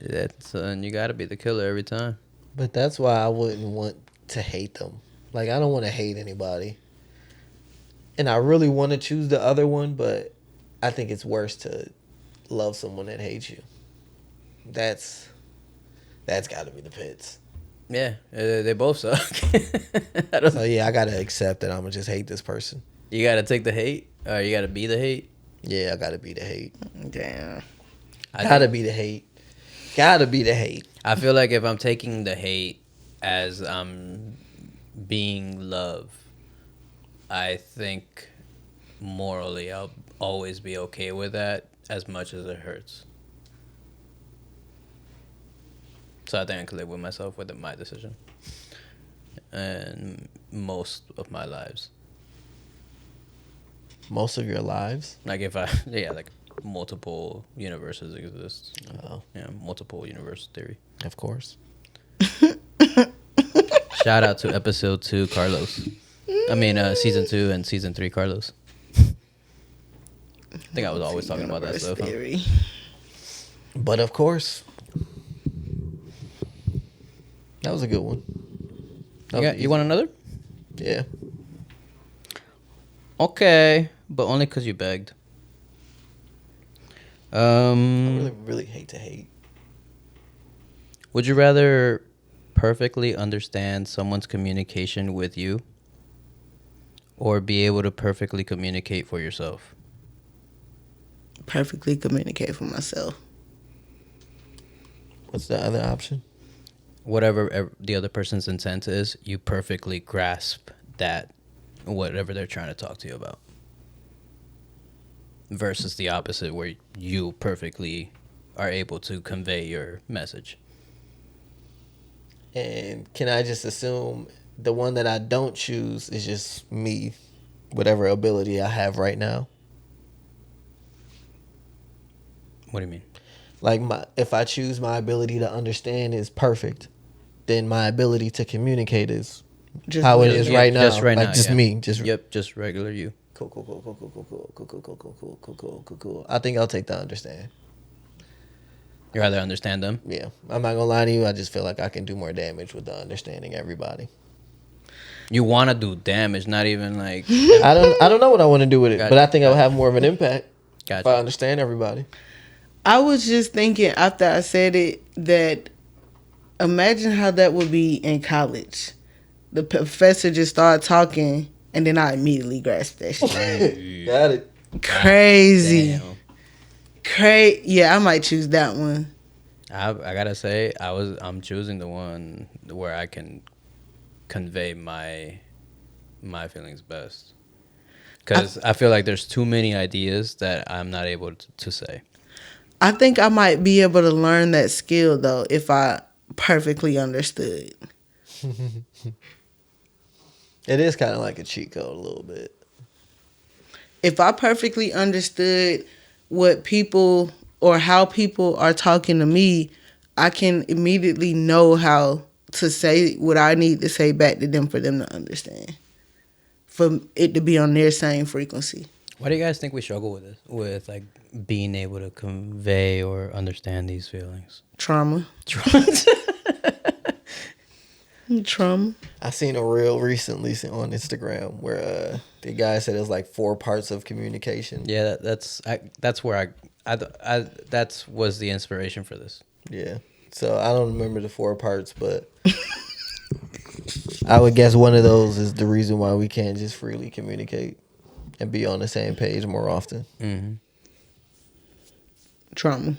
and you gotta be the killer every time. But that's why I wouldn't want to hate them. Like, I don't want to hate anybody. And I really want to choose the other one, but I think it's worse to love someone that hates you. That's got to be the pits. Yeah, they both suck. So, yeah, I got to accept that I'm going to just hate this person. You gotta take the hate, or you gotta be the hate. Yeah, I got to be the hate. Damn. Gotta be the hate. Gotta be the hate. I feel like if I'm taking the hate as I'm being love, I think morally I'll always be okay with that as much as it hurts. So I think I can live with myself with my decision. And most of my lives. Most of your lives? Like like multiple universes exist. Oh. Yeah, multiple universe theory. Of course. Shout out to episode 2, Carlos. I mean, season 2 and season 3, Carlos. I think I was always talking about that stuff. Huh? But of course. That was a good one. You want another? Yeah. Okay, but only because you begged. I really hate to hate. Would you rather perfectly understand someone's communication with you or be able to perfectly communicate for yourself? Perfectly communicate for myself. What's the other option? Whatever the other person's intent is, you perfectly grasp that, whatever they're trying to talk to you about. Versus the opposite, where you perfectly are able to convey your message. And can I just assume the one that I don't choose is just me, whatever ability I have right now? What do you mean? Like, if I choose my ability to understand is perfect, then my ability to communicate is Just how it me. is right now. Just right like now, just yeah. me. Just regular you. Cool. I think I'll take the understand. You rather understand them? Yeah, I'm not gonna lie to you. I just feel like I can do more damage with the understanding everybody. You want to do damage, not even like. I don't know what I want to do with it, but I think I'll Gotcha. have more of an impact if Gotcha. I understand everybody. I was just thinking after I said it that imagine how that would be in college. The professor just started talking, and then I immediately grasped that shit. Got it. Crazy. Damn. Yeah, I might choose that one. I gotta say, I'm choosing the one where I can convey my feelings best. Because I feel like there's too many ideas that I'm not able to say. I think I might be able to learn that skill, though, if I perfectly understood. It is kind of like a cheat code a little bit. If I perfectly understood what people or how people are talking to me, I can immediately know how to say what I need to say back to them for them to understand. For it to be on their same frequency. Why do you guys think we struggle with this? With like being able to convey or understand these feelings? Trauma. Trauma. I seen a reel recently on Instagram where the guy said it was like 4 parts of communication. Yeah, that's where that was the inspiration for this. Yeah. So I don't remember the 4 parts, but I would guess one of those is the reason why we can't just freely communicate and be on the same page more often. Mm-hmm. Trauma.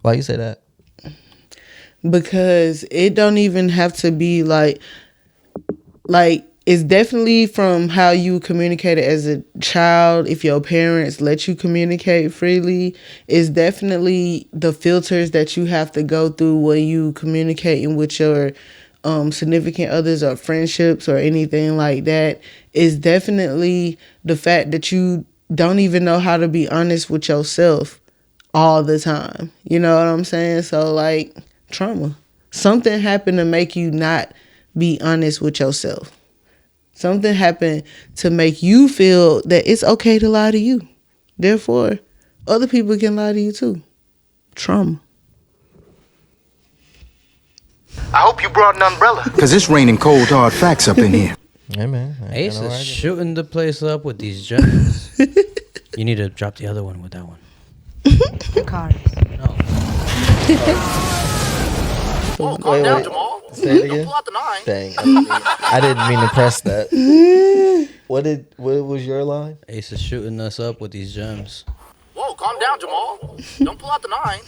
Why you say that? Because it don't even have to be like it's definitely from how you communicated as a child. If your parents let you communicate freely, it's definitely the filters that you have to go through when you communicating with your significant others or friendships or anything like that. Is definitely the fact that you don't even know how to be honest with yourself all the time. You know what I'm saying? So like trauma. Something happened to make you not be honest with yourself. Something happened to make you feel that it's okay to lie to you. Therefore, other people can lie to you too. Trauma. I hope you brought an umbrella. Because it's raining cold, hard facts up in here. Yeah, man. Ace is shooting the place up with these gems. You need to drop the other one with that one. Cards. No. Whoa, calm down, Jamal. Say it again. Don't pull out the 9. Dang, I didn't mean to press that. What was your line? Ace is shooting us up with these gems. Whoa, calm down, Jamal. Don't pull out the 9.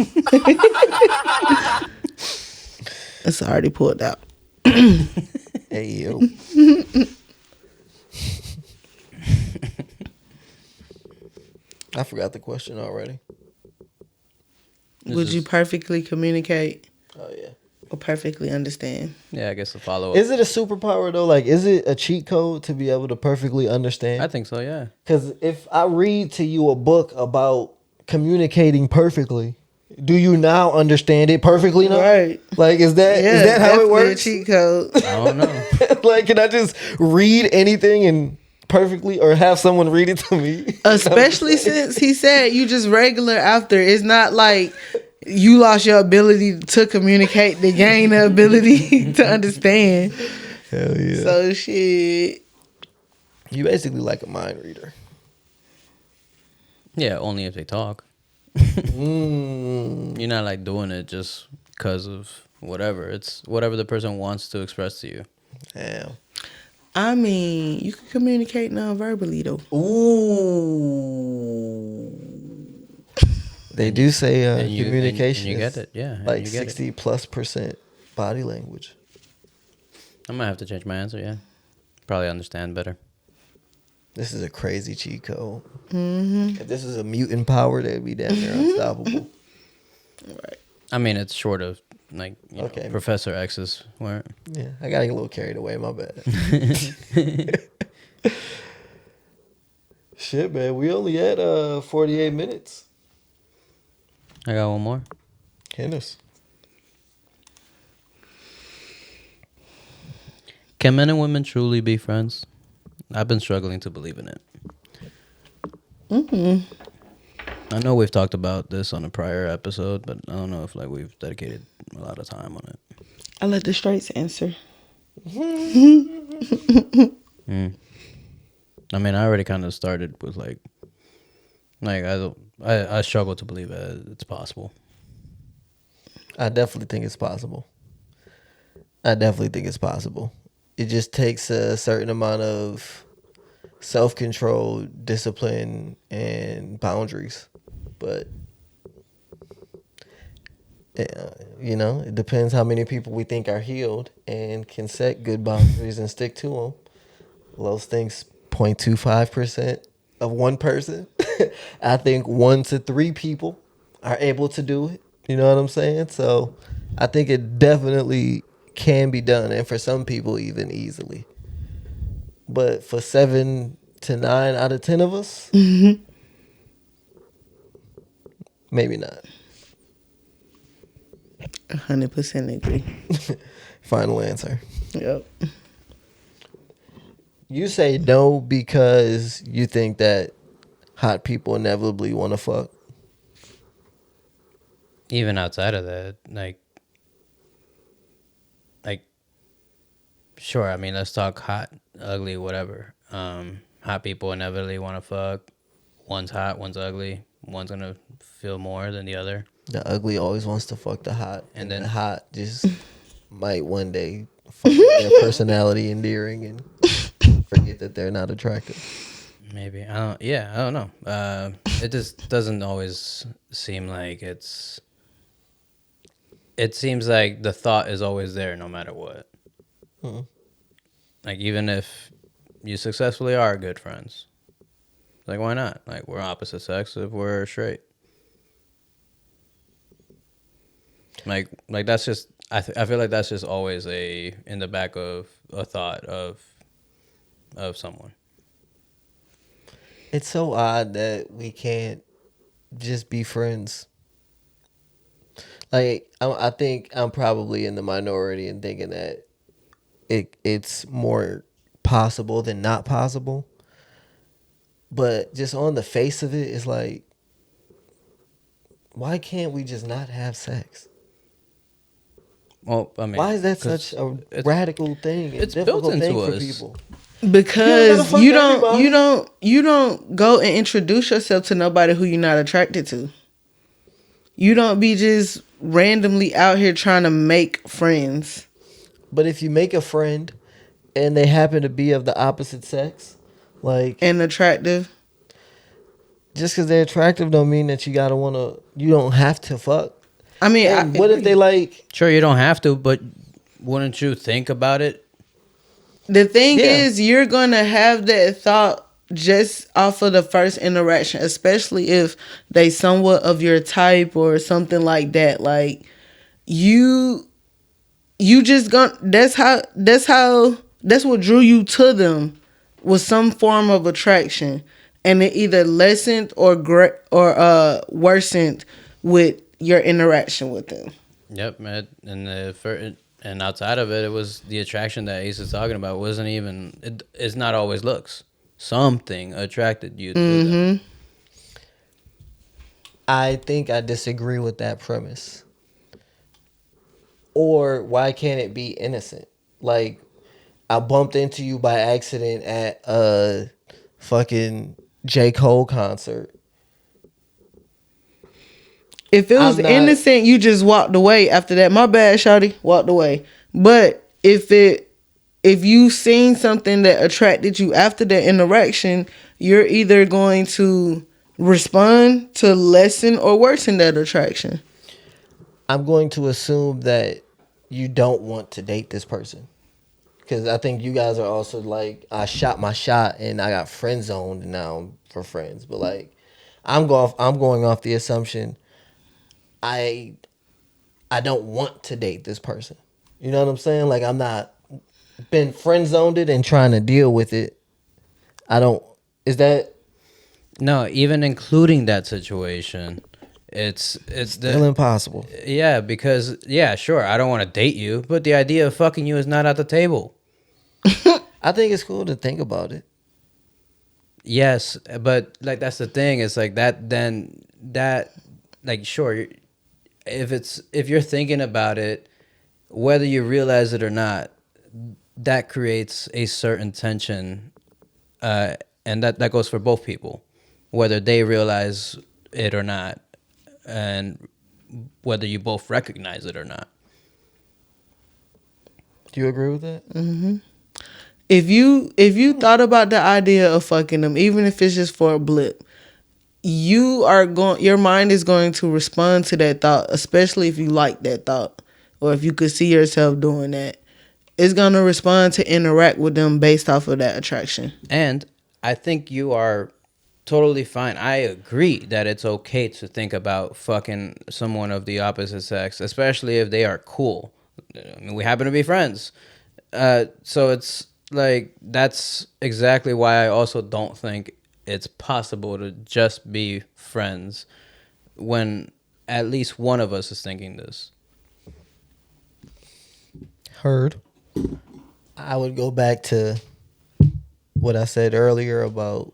It's already pulled out. Hey, yo. I forgot the question already. Would you perfectly communicate Oh, yeah. or perfectly understand? Yeah, I guess the follow-up. Is it a superpower, though? Like, is it a cheat code to be able to perfectly understand? I think so, yeah. Because if I read to you a book about communicating perfectly, do you now understand it perfectly now? Right. Like, is that how it definitely works? A cheat code. I don't know. Like, can I just read anything and perfectly, or have someone read it to me? Especially since he said you just regular after. It's not like you lost your ability to communicate to gain the ability to understand. Hell yeah. So shit. You basically like a mind reader. Yeah, only if they talk. You're not like doing it just because of whatever. It's whatever the person wants to express to you. Damn. I mean, you can communicate non-verbally though. Ooh. They do say communication and you is get it, yeah. like you get 60+% body language. I might have to change my answer, yeah. Probably understand better. This is a crazy cheat code. Mm-hmm. If this was a mutant power, they'd be damn near unstoppable. Right. I mean, it's short of, like, you know, Okay. Professor X's work. Yeah, I got to get a little carried away. My bad. Shit, man. We only at 48 minutes. I got one more. Hit us. Can men and women truly be friends? I've been struggling to believe in it. I know we've talked about this on a prior episode, but I don't know if like we've dedicated a lot of time on it. I'll let the straights answer. I mean, I already kind of started with like I struggle to believe it's possible. I definitely think it's possible. It just takes a certain amount of self-control, discipline, and boundaries. But, it depends how many people we think are healed and can set good boundaries and stick to them. Those things, 0.25% of one person. I think 1 to 3 people are able to do it. You know what I'm saying? So I think it definitely can be done. And for some people, even easily. But for 7 to 9 out of 10 of us, maybe not. 100% agree. Final answer. Yep. You say no because you think that hot people inevitably want to fuck. Even outside of that, like, sure. I mean, let's talk hot, ugly, whatever. Hot people inevitably want to fuck. One's hot, one's ugly. One's gonna feel more than the other. The ugly always wants to fuck the hot, And and then- the hot just might one day find their personality endearing and forget that they're not attractive. Maybe I don't know. It just doesn't always seem like it's. It seems like the thought is always there, no matter what. Like even if you successfully are good friends, like why not? Like we're opposite sex if we're straight. Like that's just I feel like that's just always in the back of a thought of someone. It's so odd that we can't just be friends. Like I think I'm probably in the minority in thinking that it's more possible than not possible. But just on the face of it, it's like, why can't we just not have sex? Well, I mean, Why is that 'cause such a it's- radical thing? it's built difficult thing into for us. people. Because fuck everybody. you don't go and introduce yourself to nobody who you're not attracted to. You don't be just randomly out here trying to make friends. But if you make a friend and they happen to be of the opposite sex, like And attractive. just because they're attractive don't mean that you don't have to fuck. I mean, And what if they like? Sure, you don't have to, but wouldn't you think about it? the thing Yeah. is, you're gonna have that thought just off of the first interaction, especially if they somewhat of your type or something like that. Like you just gonna that's what drew you to them was some form of attraction, and it either lessened or worsened with your interaction with them. Yep, man. And outside of it, it was the attraction that Ace is talking about. Wasn't even. It's not always looks. Something attracted you to them. I think I disagree with that premise. Or why can't it be innocent? Like, I bumped into you by accident at a fucking J. Cole concert. If it was I'm not- innocent, you just walked away after that. My bad, shawty, walked away. But if you seen something that attracted you after that interaction, you're either going to respond to lessen or worsen that attraction. I'm going to assume that you don't want to date this person. Because I think you guys are also like, I shot my shot and I got friend zoned now for friends. But like, I'm going off the assumption I don't want to date this person. You know what I'm saying? Like, I'm not been friend zoned it and trying to deal with it. Is that No, even including that situation, it's still impossible? Yeah, because sure, I don't want to date you, but the idea of fucking you is not at the table. I think it's cool to think about it. Yes, but like that's the thing. It's like that. Then that, like, sure, if you're thinking about it, whether you realize it or not, that creates a certain tension, and that goes for both people, whether they realize it or not, and whether you both recognize it or not. Do you agree with that? Mm-hmm. If you thought about the idea of fucking them, even if it's just for a blip, your mind is going to respond to that thought, especially if you like that thought or if you could see yourself doing that. It's going to respond to interact with them based off of that attraction. And I think you are totally fine. I agree that it's okay to think about fucking someone of the opposite sex, especially if they are cool. I mean, we happen to be friends. So it's like, that's exactly why I also don't think it's possible to just be friends when at least one of us is thinking this. Heard. I would go back to what I said earlier about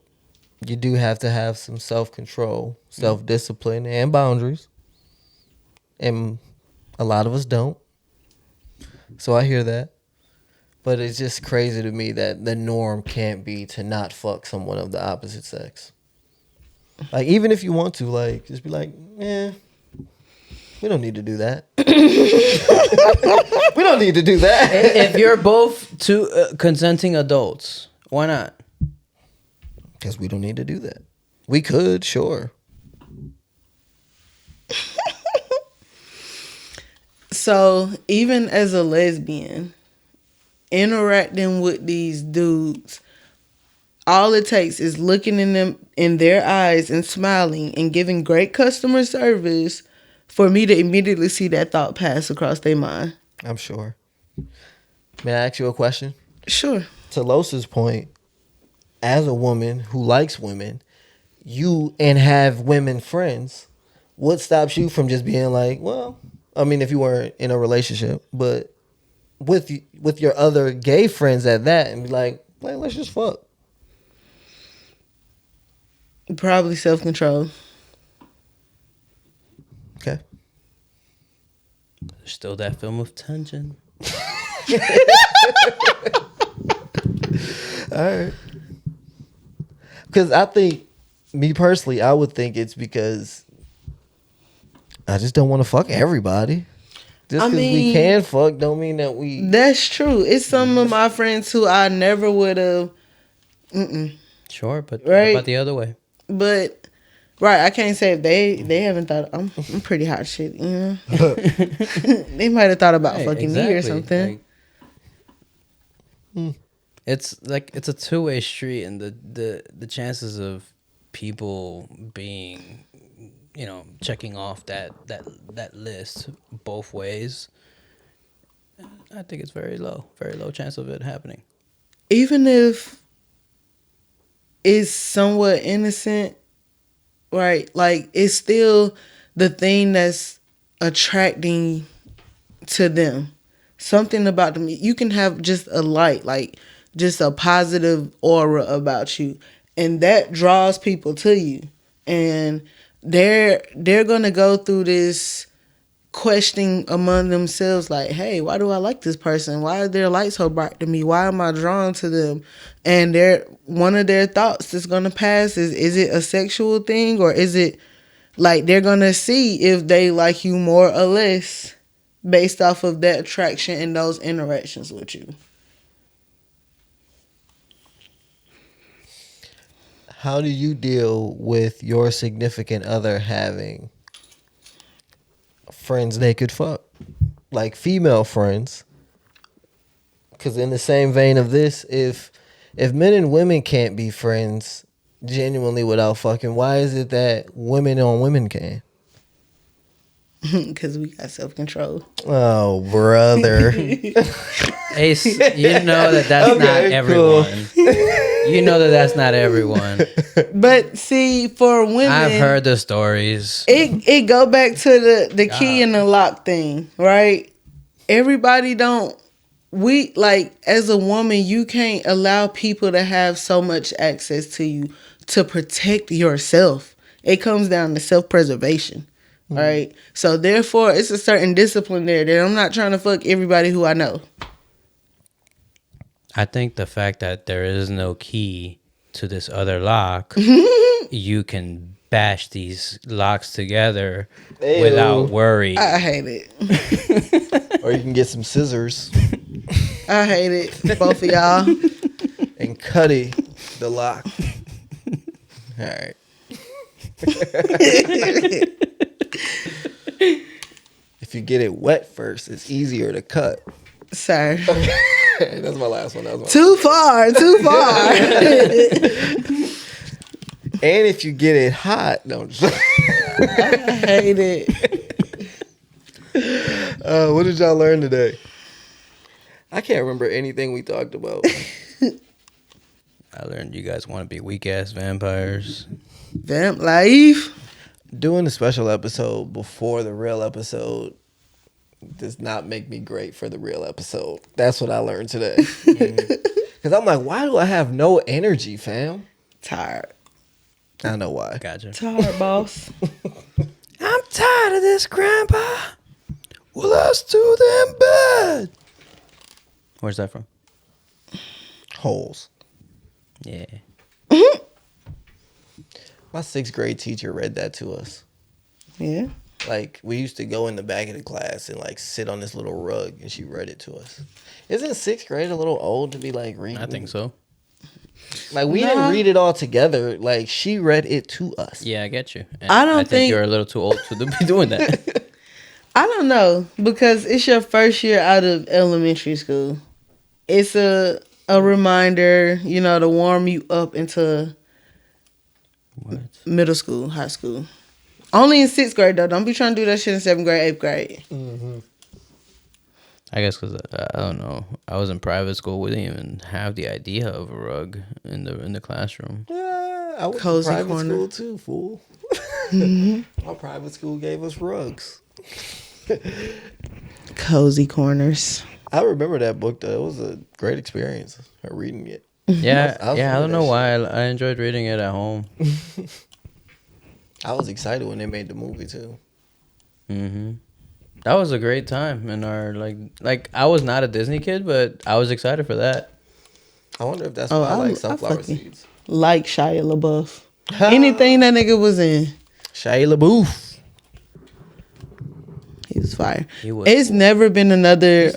you do have to have some self-control, self-discipline, and boundaries. And a lot of us don't. So I hear that. But it's just crazy to me that the norm can't be to not fuck someone of the opposite sex. Like, even if you want to, like, just be like, we don't need to do that. We don't need to do that. If you're both two consenting adults, why not? Because we don't need to do that. We could, sure. So, even as a lesbian, interacting with these dudes, all it takes is looking in their eyes and smiling and giving great customer service for me to immediately see that thought pass across their mind. I'm sure. May I ask you a question? Sure. To Los's point, as a woman who likes women, and have women friends, what stops you from just being like, well, I mean, if you weren't in a relationship, but with your other gay friends at that, and be like, let's just fuck. Probably self-control. Okay. There's still that film of tension. All right. Because I think, me personally, I would think it's because I just don't want to fuck everybody. Just because we can fuck don't mean that we... That's true. It's some of my friends who I never would have... Sure, but right? What about the other way? But... Right, I can't say if they haven't thought... I'm pretty hot shit, you know? They might have thought about fucking me or something. Like, it's a two-way street, and the chances of people being, checking off that list both ways, I think it's very low chance of it happening. Even if it's somewhat innocent, right? Like, it's still the thing that's attracting to them. Something about them. You can have just a light, like just a positive aura about you, and that draws people to you. And they're gonna go through this questioning among themselves, like, hey, why do I like this person? Why are their lights so bright to me? Why am I drawn to them? And one of their thoughts that's gonna pass is it a sexual thing, or is it like they're gonna see if they like you more or less based off of that attraction and those interactions with you. How do you deal with your significant other having friends they could fuck? Like female friends. Because in the same vein of this, if men and women can't be friends genuinely without fucking, why is it that women on women can? Because we got self-control. Oh, brother. Ace, you know that's okay, not everyone. Cool. You know that's not everyone. But see, for women, I've heard the stories. It go back to the key and the lock thing, right? Everybody don't. We, like, as a woman, you can't allow people to have so much access to you to protect yourself. It comes down to self-preservation. Right? So therefore, it's a certain discipline there that I'm not trying to fuck everybody who I know. I think the fact that there is no key to this other lock, you can bash these locks together without worry. I hate it. Or you can get some scissors I hate it. Both of y'all. and cut the lock. All right. If you get it wet first, it's easier to cut. Sir. That's my last one. Too far. And if you get it hot, no. I hate it. What did y'all learn today? I can't remember anything we talked about. I learned you guys want to be weak ass vampires. Vamp life. Doing the special episode before the real episode does not make me great for the real episode. That's what I learned today. Because I'm like, why do I have no energy, fam? Tired. I know why. Gotcha. Tired, boss. I'm tired of this, Grandpa. Well, let's do them bad. Where's that from? Holes. Yeah. My 6th grade teacher read that to us. Yeah. Like, we used to go in the back of the class and, like, sit on this little rug, and she read it to us. Isn't 6th grade a little old to be, like, reading? I think so. Like, we didn't read it all together. Like, she read it to us. Yeah, I get you. And I don't think you're a little too old to be doing that. I don't know, because it's your first year out of elementary school. It's a reminder, you know, to warm you up into middle school, high school. Only in 6th grade, though. Don't be trying to do that shit in 7th grade, 8th grade. Mm-hmm. I guess because I don't know. I was in private school. We didn't even have the idea of a rug in the classroom. Yeah, I went Cozy to private corner. school, too, fool. My private school gave us rugs. Cozy corners. I remember that book, though. It was a great experience, reading it. Yeah, I was I don't into know that why I enjoyed reading it at home. I was excited when they made the movie, too. Mm-hmm. That was a great time in our like. I was not a Disney kid, but I was excited for that. I wonder if that's Oh, why I like I sunflower fucking- seeds. Like Shia LaBeouf. Anything that nigga was in, Shia LaBeouf. he was fire. He was It's cool. never been another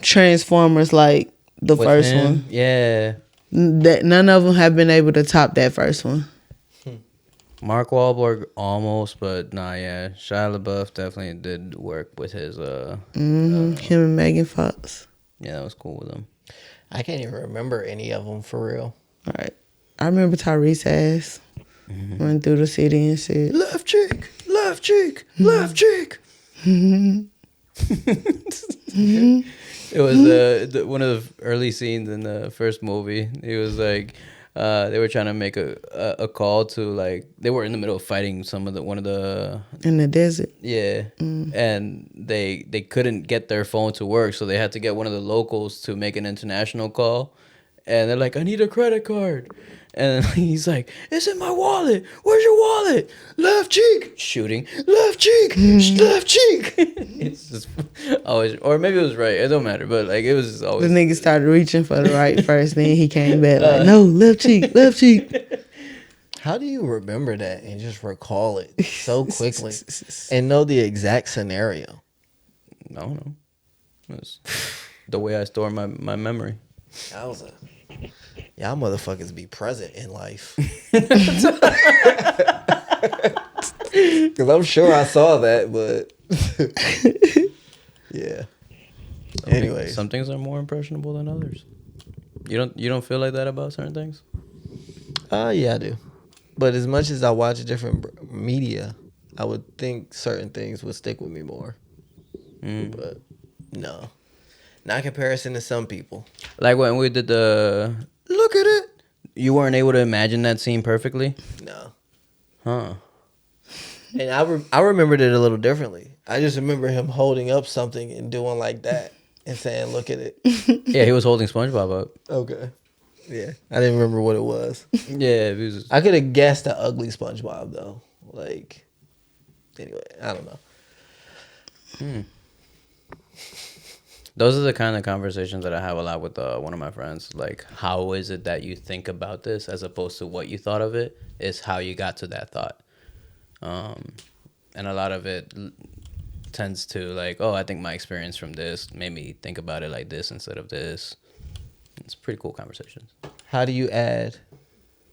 Transformers like the With first him, one. Yeah. That none of them have been able to top that first one. Mark Wahlberg almost, but nah, yeah. Shia LaBeouf definitely did work with his Him and Megan Fox. yeah, that was cool with him. I can't even remember any of them for real. All right. I remember Tyrese ass went through the city and shit. Left cheek, left cheek, left cheek. It was one of the early scenes in the first movie. It was like they were trying to make a call to, like, they were in the middle of fighting one of the In the desert. yeah, and they couldn't get their phone to work, so they had to get one of the locals to make an international call, and they're like, I need a credit card. And he's like, it's in my wallet. Where's your wallet? Left cheek. Shooting. Left cheek. Left cheek. It's just always, or maybe it was right. It don't matter. But like, it was just The always. nigga started reaching for the right first, then he came back like, no, left cheek, left cheek. How do you remember that and just recall it so quickly and know the exact scenario? I don't know. It's the way I store my memory. That was y'all motherfuckers be present in life. Because I'm sure I saw that, but yeah. Anyways, Some things are more impressionable than others. You don't feel like that about certain things? yeah, I do. But as much as I watch different media, I would think certain things would stick with me more. But no, not in comparison to some people. Like when we did the look at it, you weren't able to imagine that scene perfectly. No. Huh? And I remembered it a little differently. I just remember him holding up something and doing like that and saying, look at it. Yeah, he was holding SpongeBob up. Okay. Yeah. I didn't remember what it was. Yeah, it was. I could have guessed the ugly SpongeBob, though. Like, anyway, I don't know. Those are the kind of conversations that I have a lot with one of my friends. Like, how is it that you think about this as opposed to what you thought of it is how you got to that thought. And a lot of it tends to like, oh, I think my experience from this made me think about it like this instead of this. It's pretty cool conversations. How do you add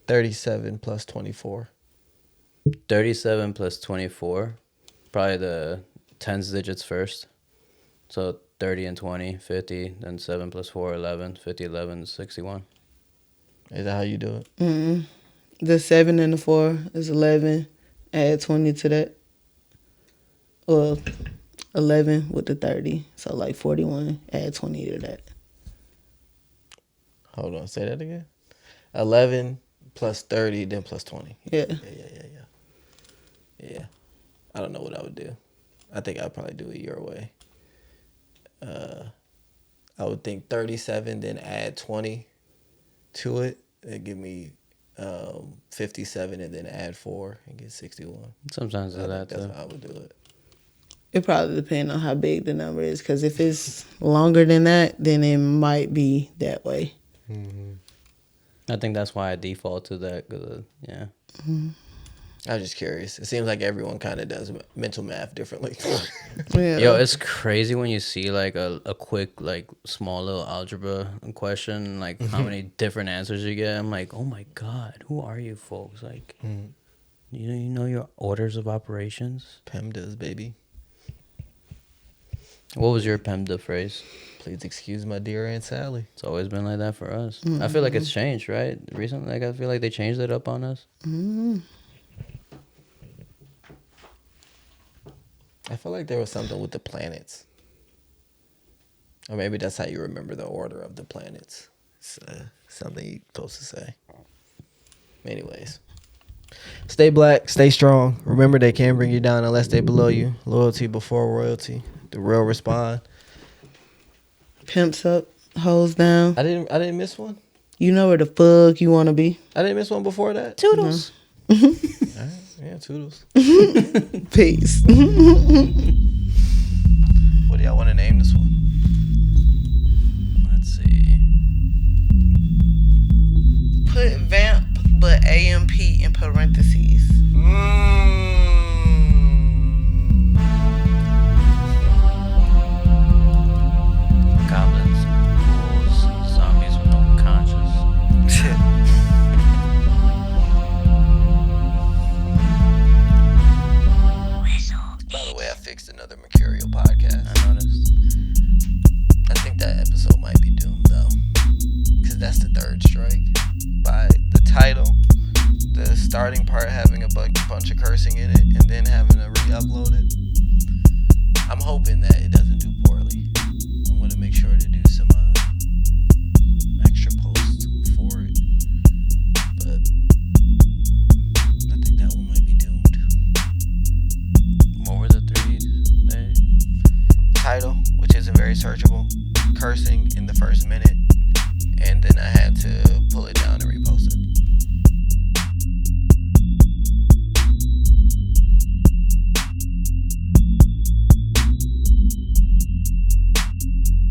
37 plus 24? 37 plus 24, probably the tens digits first. So 30 and 20, 50, then 7 plus 4, 11, 50, 11, 61. Is that how you do it? The 7 and the 4 is 11. Add 20 to that. Well, 11 with the 30. So like 41. Add 20 to that. Hold on, say that again. 11 plus 30, then plus 20. Yeah. Yeah. I don't know what I would do. I think I'd probably do it your way. I would think 37, then add 20 to it. It'd give me 57, and then add 4 and get 61. Sometimes I do that That's too. how I would do it. It probably depends on how big the number is. Because if it's longer than that, then it might be that way. I think that's why I default to that. Cause, yeah. I was just curious. It seems like everyone kind of does mental math differently. Yeah. Yo, it's crazy when you see like a quick, like small little algebra question, like how many different answers you get. I'm like, oh my God, who are you folks? Like, you know your orders of operations? PEMDAS, baby. What was your PEMDA phrase? Please excuse my dear Aunt Sally. It's always been like that for us. I feel like it's changed, right? Recently, like I feel like they changed it up on us. I feel like there was something with the planets. Or maybe that's how you remember the order of the planets. It's something you're supposed to say. Anyways. Stay black, stay strong. Remember, they can't bring you down unless they below you. Loyalty before royalty. The real respond. Pimps up, hoes down. I didn't miss one. You know where the fuck you want to be. I didn't miss one before that. Toodles. All right. Yeah, toodles. Peace. What do y'all want to name this one? Let's see. Put VAMP but AMP in parentheses. Goblins, ghouls, zombies with no conscience. By the way, I fixed another Mercurial podcast. I noticed. I think that episode might be doomed though, because that's the third strike. By the title, the starting part having a bunch of cursing in it, and then having to re-upload it. I'm hoping that it doesn't do poorly. I'm gonna make sure to do some extra posts for it, but I think that one might be doomed. What were the three? Title, which isn't very searchable, cursing in the first minute, and then I had to pull it down and repost it.